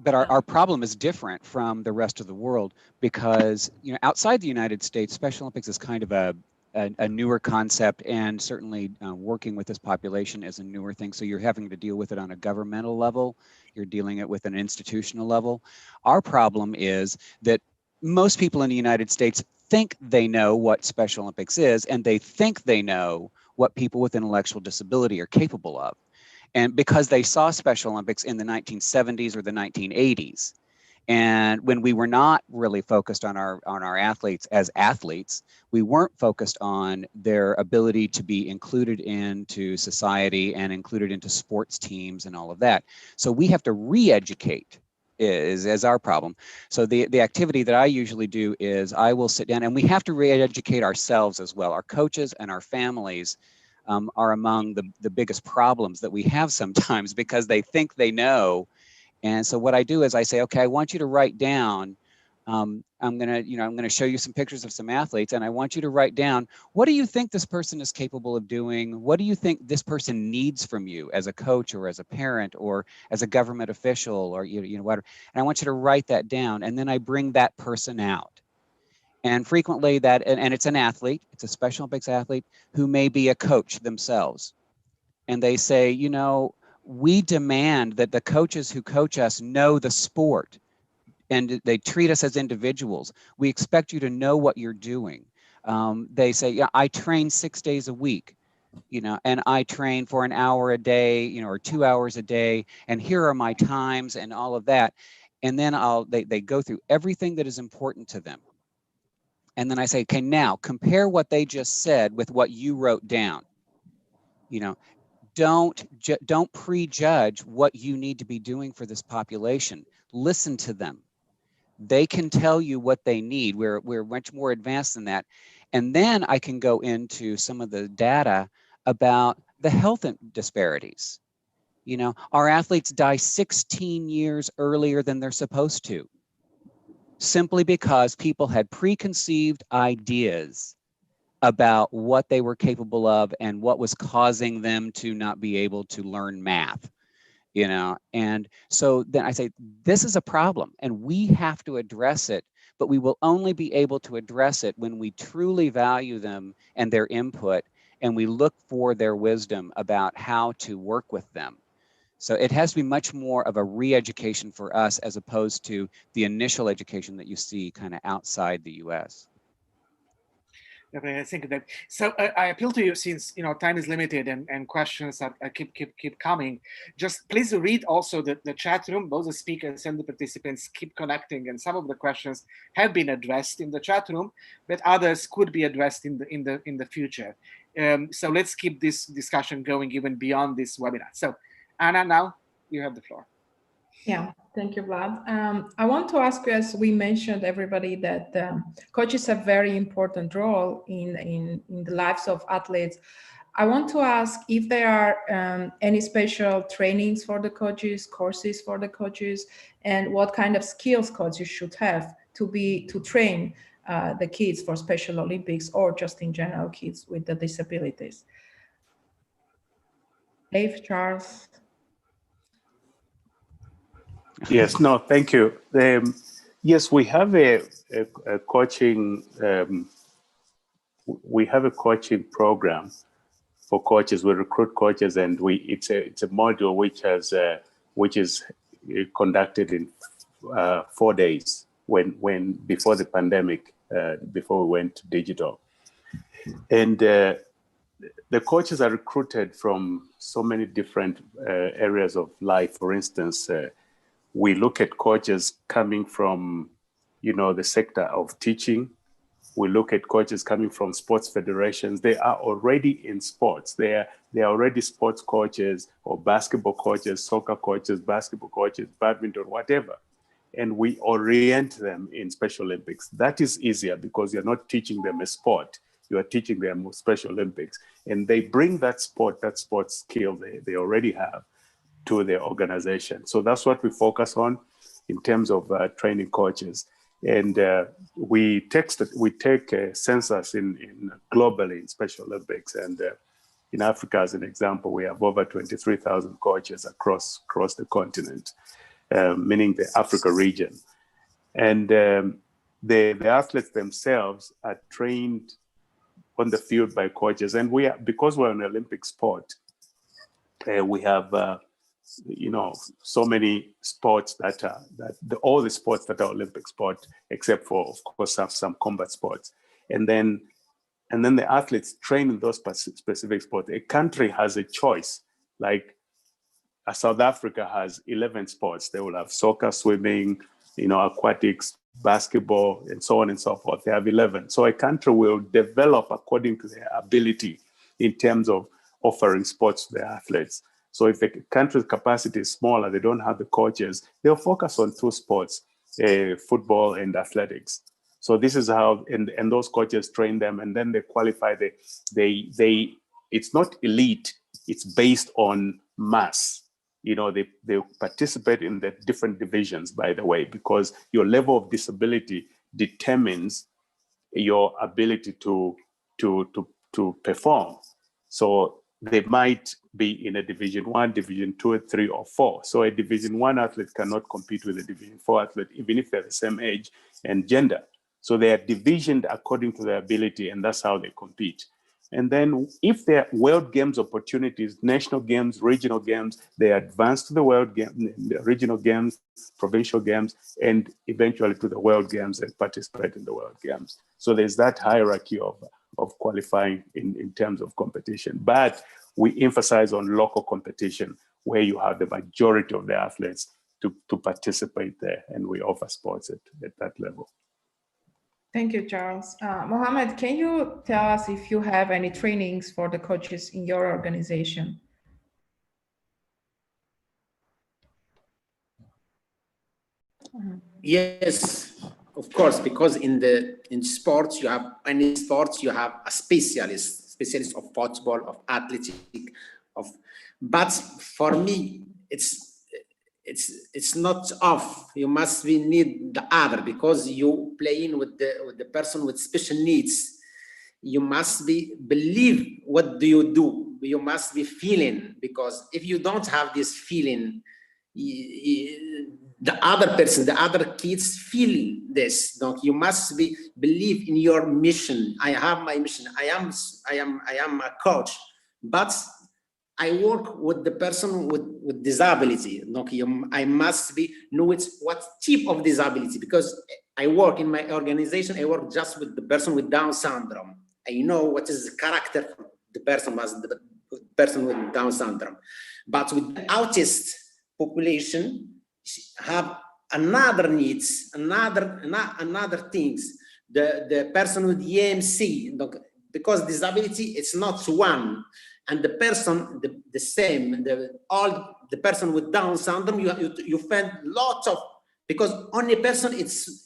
but our problem is different from the rest of the world because, outside the United States, Special Olympics is kind of a newer concept, and certainly working with this population is a newer thing. So you're having to deal with it on a governmental level, you're dealing it with an institutional level. Our problem is that most people in the United States think they know what Special Olympics is, and they think they know what people with intellectual disability are capable of. And because they saw Special Olympics in the 1970s or the 1980s, and when we were not really focused on our athletes as athletes, we weren't focused on their ability to be included into society and included into sports teams and all of that. So we have to re-educate is our problem. So the activity that I usually do is I will sit down, and we have to re-educate ourselves as well. Our coaches and our families are among the biggest problems that we have sometimes because they think they know. And so what I do is I say, okay, I want you to write down, I'm gonna show you some pictures of some athletes, and I want you to write down, what do you think this person is capable of doing? What do you think this person needs from you as a coach or as a parent or as a government official or whatever? And I want you to write that down, and then I bring that person out. And frequently and it's an athlete, it's a Special Olympics athlete who may be a coach themselves. And they say, you know, we demand that the coaches who coach us know the sport and they treat us as individuals. We expect you to know what you're doing. They say, yeah, I train 6 days a week, you know, and I train for an hour a day, you know, or 2 hours a day, and here are my times and all of that. And then they go through everything that is important to them. And then I say, okay, now compare what they just said with what you wrote down. You know, don't prejudge what you need to be doing for this population. Listen to them. They can tell you what they need. We're much more advanced than that. And then I can go into some of the data about the health disparities. You know, our athletes die 16 years earlier than they're supposed to, simply because people had preconceived ideas about what they were capable of and what was causing them to not be able to learn math, you know. And so then I say, this is a problem and we have to address it, but we will only be able to address it when we truly value them and their input, and we look for their wisdom about how to work with them. So it has to be much more of a re-education for us as opposed to the initial education that you see kind of outside the US. I think that, so I appeal to you, since, you know, time is limited and questions are keep coming. Just please read also the chat room. Both the speakers and the participants keep connecting, and some of the questions have been addressed in the chat room, but others could be addressed in the future. So let's keep this discussion going even beyond this webinar. So Anna, now you have the floor. Yeah, thank you, Vlad. I want to ask you, as we mentioned, everybody, that coaches have a very important role in the lives of athletes. I want to ask if there are any special trainings for the coaches, courses for the coaches, and what kind of skills coaches should have to train the kids for Special Olympics, or just in general kids with the disabilities. Dave, Charles. Yes, no, thank you. Yes, we have a coaching. We have a coaching program for coaches. We recruit coaches, and it's a module which is conducted in 4 days when before the pandemic, before we went digital, and the coaches are recruited from so many different areas of life. For instance, we look at coaches coming from, you know, the sector of teaching. We look at coaches coming from sports federations. They are already in sports. They are already sports coaches, or basketball coaches, soccer coaches, basketball coaches, badminton, whatever. And we orient them in Special Olympics. That is easier because you're not teaching them a sport. You are teaching them Special Olympics. And they bring that sports skill they already have to their organization. So that's what we focus on in terms of training coaches. And we take a census in globally in Special Olympics. And in Africa, as an example, we have over 23,000 coaches across the continent, meaning the Africa region. And the athletes themselves are trained on the field by coaches. And because we're an Olympic sport, we have you know, so many sports all the sports that are Olympic sport, except for, of course, some combat sports. And then the athletes train in those specific sports. A country has a choice, like South Africa has 11 sports. They will have soccer, swimming, you know, aquatics, basketball, and so on and so forth. They have 11. So a country will develop according to their ability in terms of offering sports to their athletes. So if the country's capacity is smaller, they don't have the coaches, they'll focus on 2 sports, football and athletics. So this is how, and those coaches train them, and then they qualify. It's not elite, it's based on mass. You know, they participate in the different divisions, by the way, because your level of disability determines your ability to perform. So they might be in a Division 1, Division 2, 3, or 4. So a Division 1 athlete cannot compete with a Division 4 athlete, even if they're the same age and gender. So they are divisioned according to their ability, and that's how they compete. And then if there are world games opportunities, national games, regional games, they advance to the world game, the regional games, provincial games, and eventually to the world games and participate in the world games. So there's that hierarchy of qualifying in terms of competition. But we emphasize on local competition where you have the majority of the athletes to participate there, and we offer sports at that level. Thank you, Charles. Mohammed, can you tell us if you have any trainings for the coaches in your organization? Yes, of course, because in sports you have a specialist of football, of athletic, but for me it's not off. You must need the other, because you playing with the person with special needs. You must believe what do you do. You must be feeling, because if you don't have this feeling, the other person, the other kids feel this. Donc you must believe in your mission. I have my mission. I am a coach, but I work with the person with disability. Donc I must know what type of disability, because I work in my organization. I work just with the person with Down syndrome. I know what is the character of the person with Down syndrome, but with the autist population have another needs, another things. The person with EMC, because disability it's not one, and the person the same. The person with Down syndrome, you find lots of, because only person it's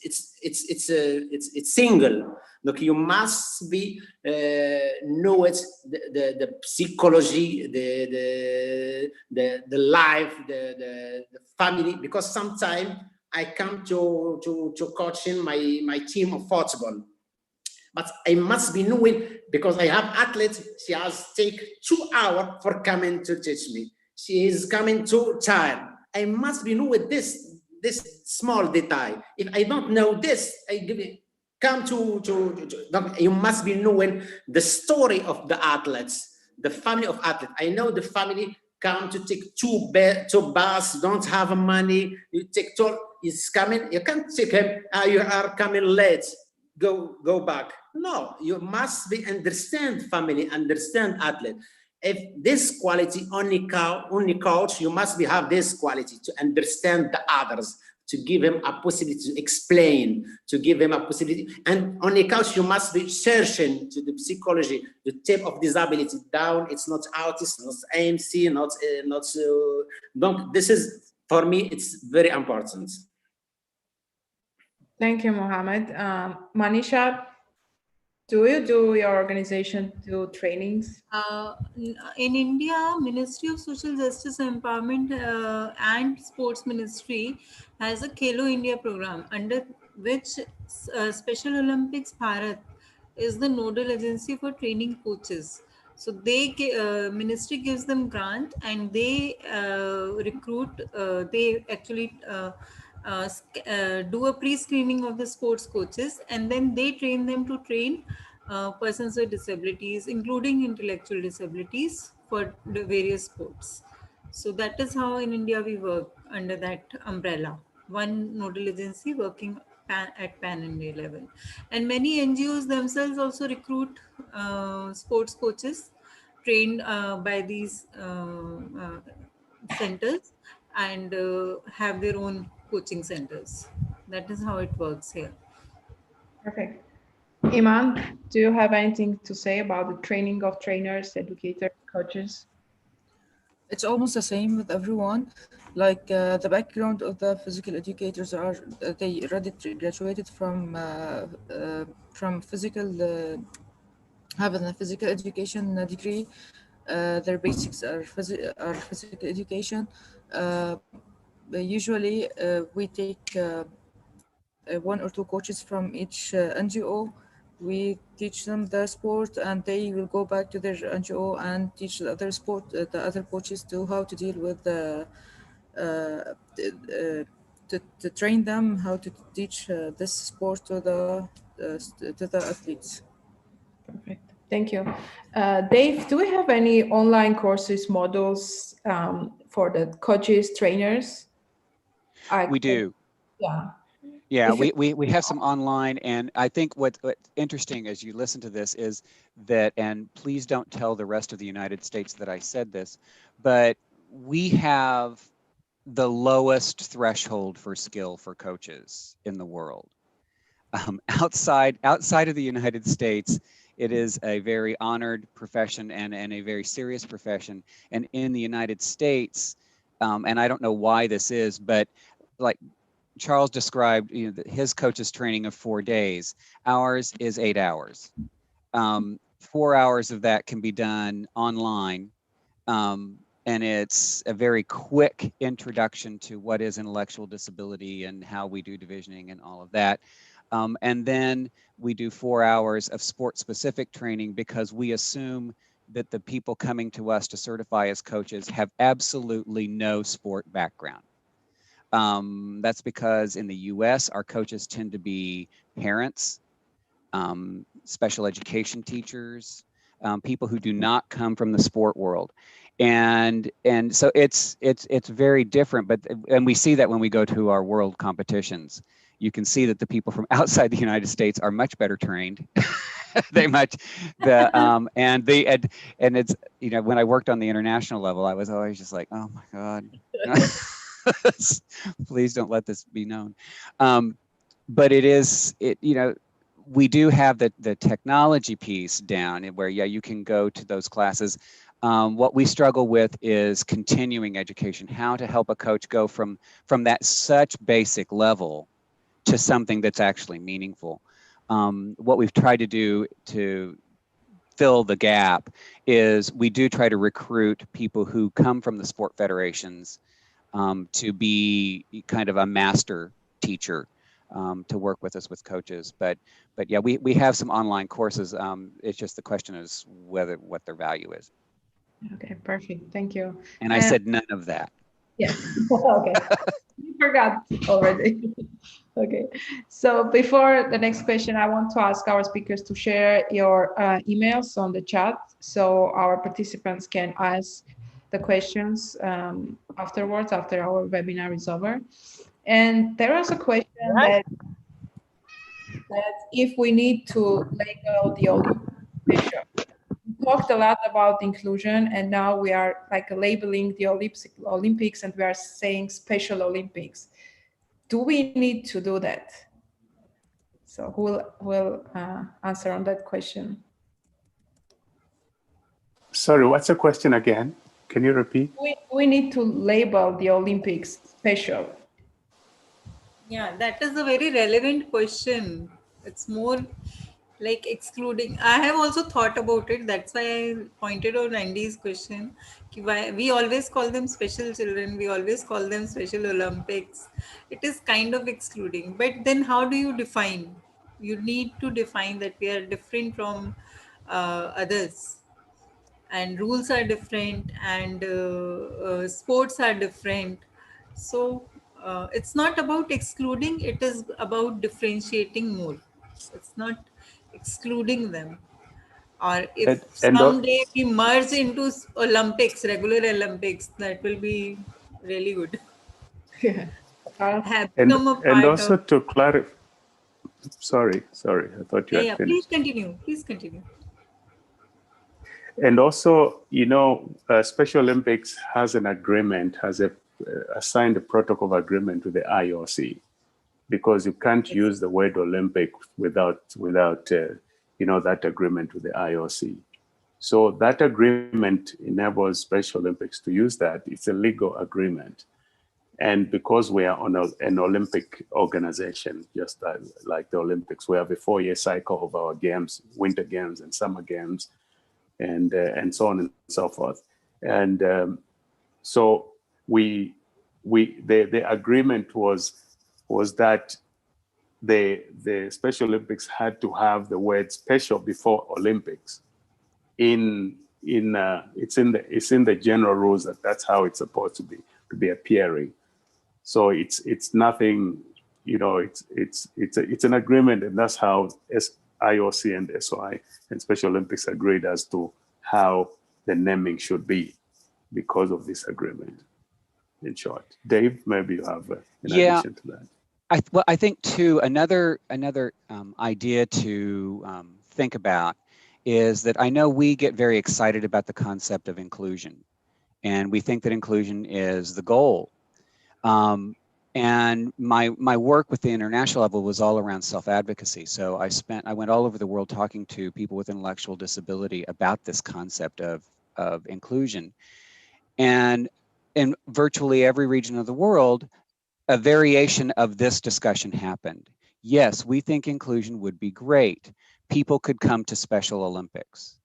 single. Look, you must know it, the psychology, the life, the family, because sometimes I come to coaching my team of football, but I must be knowing, because I have athletes, she has take 2 hours for coming to teach me. She is coming too tired. I must be knowing this small detail. If I don't know this, I give it. You must be knowing the story of the athletes, the family of athletes. I know the family come to take two bus, don't have money. You take two, he's coming. You can't take him. You are coming late. Go back. No, you must understand family, understand athlete. If this quality only coach, you must have this quality to understand the others, to give him a possibility to explain, to give him a possibility. And on a couch, you must be searching to the psychology, the type of disability. Down, it's not autism, not AMC, not. Donc, this is, for me, it's very important. Thank you, Mohammed. Manisha, do you do your organization do trainings? In India, Ministry of Social Justice Empowerment and Sports Ministry has a Khelo India program, under which Special Olympics Bharat is the nodal agency for training coaches. So they ministry gives them grant, and they recruit. They actually do a pre-screening of the sports coaches, and then they train them to train persons with disabilities, including intellectual disabilities, for the various sports. So that is how in India we work under that umbrella. One nodal agency working at pan-India level. And many NGOs themselves also recruit sports coaches trained by these centers, and have their own coaching centers. That is how it works here. Perfect. Iman, do you have anything to say about the training of trainers, educators, coaches? It's almost the same with everyone. Like the background of the physical educators are they already graduated from physical having a physical education degree. Their basics are physical education. Usually we take one or two coaches from each NGO. We teach them the sport, and they will go back to their NGO and teach the other the other coaches to how to deal with to train them how to teach this sport to the to the athletes. Perfect. Thank you. Dave, do we have any online courses, modules for the coaches, trainers? We do. Yeah. Yeah, If you- we have some online, and I think what's interesting as you listen to this is that, and please don't tell the rest of the United States that I said this, but we have the lowest threshold for skill for coaches in the world. Outside of the United States, it is a very honored profession and a very serious profession. And in the United States, and I don't know why this is, but like Charles described, his coach's training of 4 days. Ours is 8 hours. 4 hours of that can be done online. And it's a very quick introduction to what is intellectual disability and how we do divisioning and all of that. And then we do 4 hours of sport-specific training because we assume that the people coming to us to certify as coaches have absolutely no sport background. That's because in the US, our coaches tend to be parents, special education teachers, people who do not come from the sport world. And so it's very different, and we see that when we go to our world competitions. You can see that the people from outside the United States are much better trained. And it's, when I worked on the international level, I was always just like, oh my God. Please don't let this be known. But we do have the technology piece down where, yeah, you can go to those classes. What we struggle with is continuing education, how to help a coach go from that such basic level to something that's actually meaningful. What we've tried to do to fill the gap is we do try to recruit people who come from the sport federations to be kind of a master teacher to work with us with coaches. But yeah, we have some online courses. It's just the question is what their value is. Okay, perfect. Thank you. And I said none of that. Yeah. Okay. You forgot already. Okay. So before the next question, I want to ask our speakers to share your emails on the chat so our participants can ask the questions afterwards, after our webinar is over. And there was a question that if we need to label the Olympic, we talked a lot about inclusion, and now we are like labeling the Olympics, and we are saying Special Olympics. Do we need to do that? So who will answer on that question? Sorry, what's the question again? Can you repeat? We need to label the Olympics special. Yeah, that is a very relevant question. It's more like excluding. I have also thought about it. That's why I pointed out Andy's question. Why we always call them special children. We always call them Special Olympics. It is kind of excluding. But then how do you define? You need to define that we are different from others. And rules are different, and sports are different. So it's not about excluding, it is about differentiating more. It's not excluding them. Or if And someday we merge into Olympics, regular Olympics, that will be really good. Yeah. Have and become a part also of. to clarify, sorry, I thought you had Yeah, finished. Please continue. And also, Special Olympics has an agreement, signed a protocol of agreement with the IOC, because you can't use the word Olympic without that agreement with the IOC. So that agreement enables Special Olympics to use that. It's a legal agreement. And because we are on an Olympic organization, just like the Olympics, we have a 4-year cycle of our games, winter games and summer games, and so on and so forth. And so the agreement was that the Special Olympics had to have the word special before Olympics. It's in the general rules that's how it's supposed to be appearing. So it's nothing you know, it's an agreement, and that's how IOC and SOI and Special Olympics agreed as to how the naming should be because of this agreement. In short, Dave, maybe you have an addition to that. Well, I think too, another idea to think about is that I know we get very excited about the concept of inclusion, and we think that inclusion is the goal. And my work with the international level was all around self-advocacy. So I went all over the world talking to people with intellectual disability about this concept of inclusion. And in virtually every region of the world, a variation of this discussion happened. Yes, we think inclusion would be great. People could come to Special Olympics.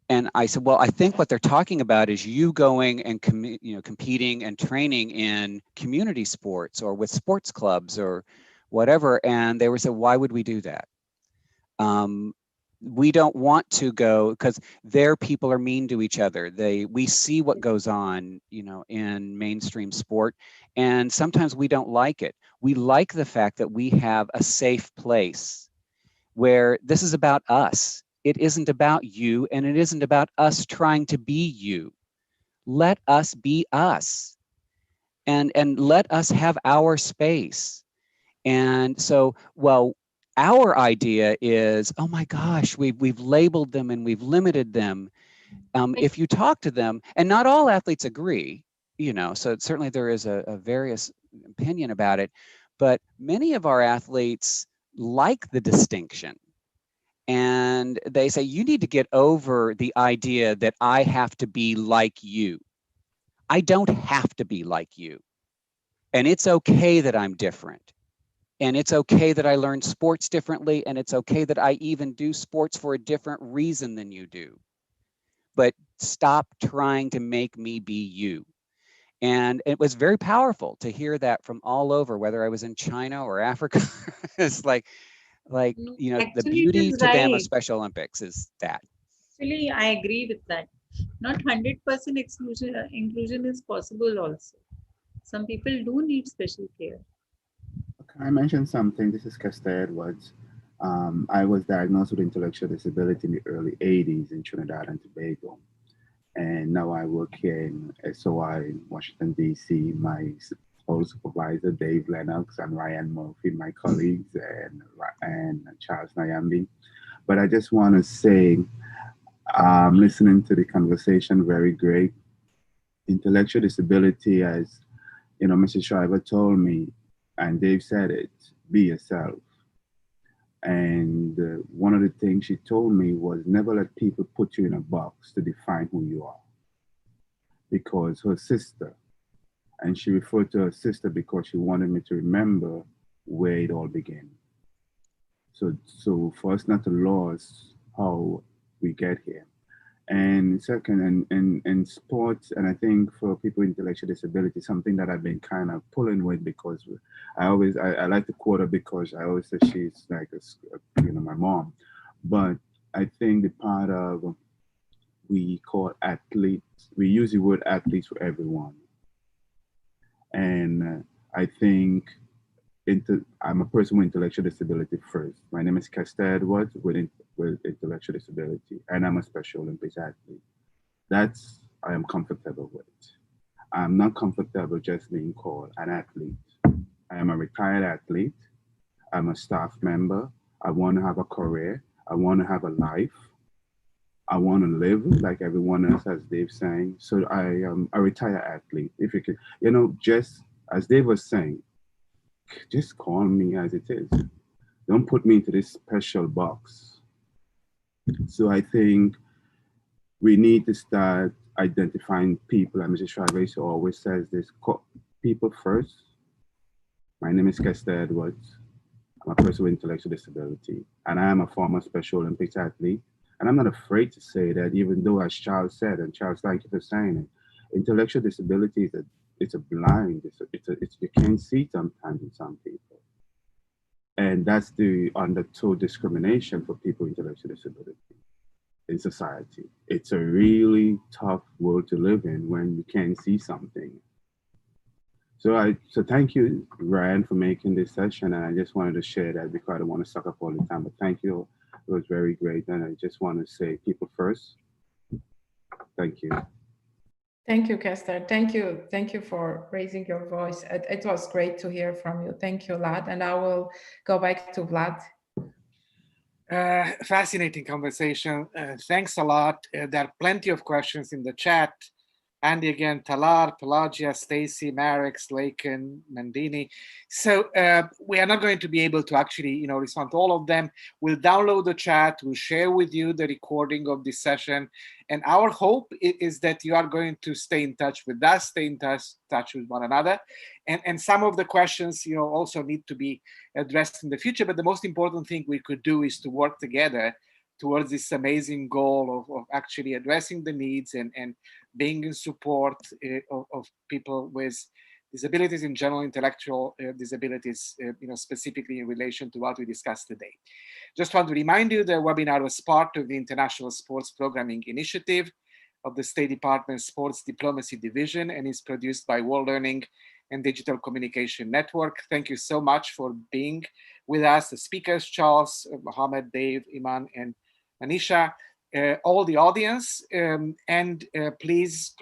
And I said, well, I think what they're talking about is you going and competing and training in community sports or with sports clubs or whatever. And they were saying, why would we do that? We don't want to go because their people are mean to each other. We see what goes on, in mainstream sport, and sometimes we don't like it. We like the fact that we have a safe place where this is about us. It isn't about you, and it isn't about us trying to be you. Let us be us, and let us have our space. And so, well, our idea is, oh my gosh, we've labeled them and we've limited them. If you talk to them, and not all athletes agree, so certainly there is a various opinion about it, but many of our athletes like the distinction. And they say, you need to get over the idea that I have to be like you. I don't have to be like you. And it's okay that I'm different. And it's okay that I learn sports differently, and it's okay that I even do sports for a different reason than you do. But stop trying to make me be you. And it was very powerful to hear that from all over, whether I was in China or Africa. It's like, the beauty to them of Special Olympics is that. Actually, I agree with that. Not 100% inclusion is possible also. Some people do need special care. Can I mention something? This is Kester Edwards. I was diagnosed with intellectual disability in the early 80s in Trinidad and Tobago. And now I work here in SOI in Washington, D.C. My whole supervisor, Dave Lennox, and Ryan Murphy, my colleagues, and Charles Nyambi. But I just want to say, listening to the conversation, very great. Intellectual disability, as Mrs. Shriver told me, and Dave said it, be yourself. And one of the things she told me was never let people put you in a box to define who you are. Because her sister, and she referred to her sister because she wanted me to remember where it all began. So for us not to lose how we get here. And second, in sports, and I think for people with intellectual disability, something that I've been kind of pulling with, because I like to quote her because I always say she's like my mom. But I think the part of we call athletes, we use the word athletes for everyone. And I think I'm a person with intellectual disability first. My name is Kester Edwards with intellectual disability, and I'm a Special Olympics athlete. That's I am comfortable with. I'm not comfortable just being called an athlete. I am a retired athlete. I'm a staff member. I want to have a career. I want to have a life. I want to live like everyone else, as Dave saying. So I am a retired athlete. If you could, just as Dave was saying, just call me as it is. Don't put me into this special box. So I think we need to start identifying people. And Mrs. Chavez always says this, people first. My name is Kester Edwards. I'm a person with intellectual disability, and I am a former Special Olympics athlete. And I'm not afraid to say that, even though, as Charles said, and Charles, thank you for saying it, intellectual disability it's a blind, you can't see sometimes in some people. And that's the undertow discrimination for people with intellectual disability in society. It's a really tough world to live in when you can't see something. So thank you, Ryan, for making this session. And I just wanted to share that because I don't want to suck up all the time. But thank you. It was very great. And I just want to say people first. Thank you. Thank you, Kester. Thank you. Thank you for raising your voice. It was great to hear from you. Thank you, Vlad. And I will go back to Vlad. Fascinating conversation. Thanks a lot. There are plenty of questions in the chat. Andy again, Talar, Pelagia, Stacy, Marek, Laken, Mandini. So we are not going to be able to actually, respond to all of them. We'll download the chat. We'll share with you the recording of this session. And our hope is that you are going to stay in touch with us, stay in touch with one another. And some of the questions, also need to be addressed in the future. But the most important thing we could do is to work together towards this amazing goal of actually addressing the needs and being in support of people with disabilities in general, intellectual disabilities, specifically in relation to what we discussed today. Just want to remind you the webinar was part of the International Sports Programming Initiative of the State Department Sports Diplomacy Division and is produced by World Learning and Digital Communication Network. Thank you so much for being with us, the speakers, Charles, Mohammed, Dave, Iman, and Anisha, all the audience, and please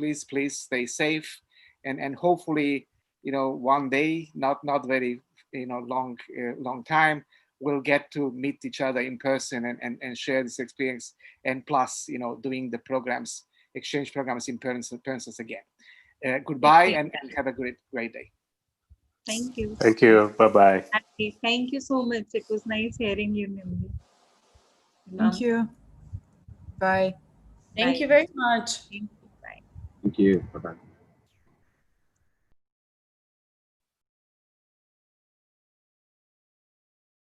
stay safe, and hopefully, one day, not very, long time, we'll get to meet each other in person and share this experience, and plus, doing the programs, exchange programs in person again. Goodbye and have a great day. Thank you. Thank you. Bye-bye. Thank you so much. It was nice hearing you, Nimbi. Thank you. Bye. Thank you very much. Thank you. Bye. Thank you. Bye-bye.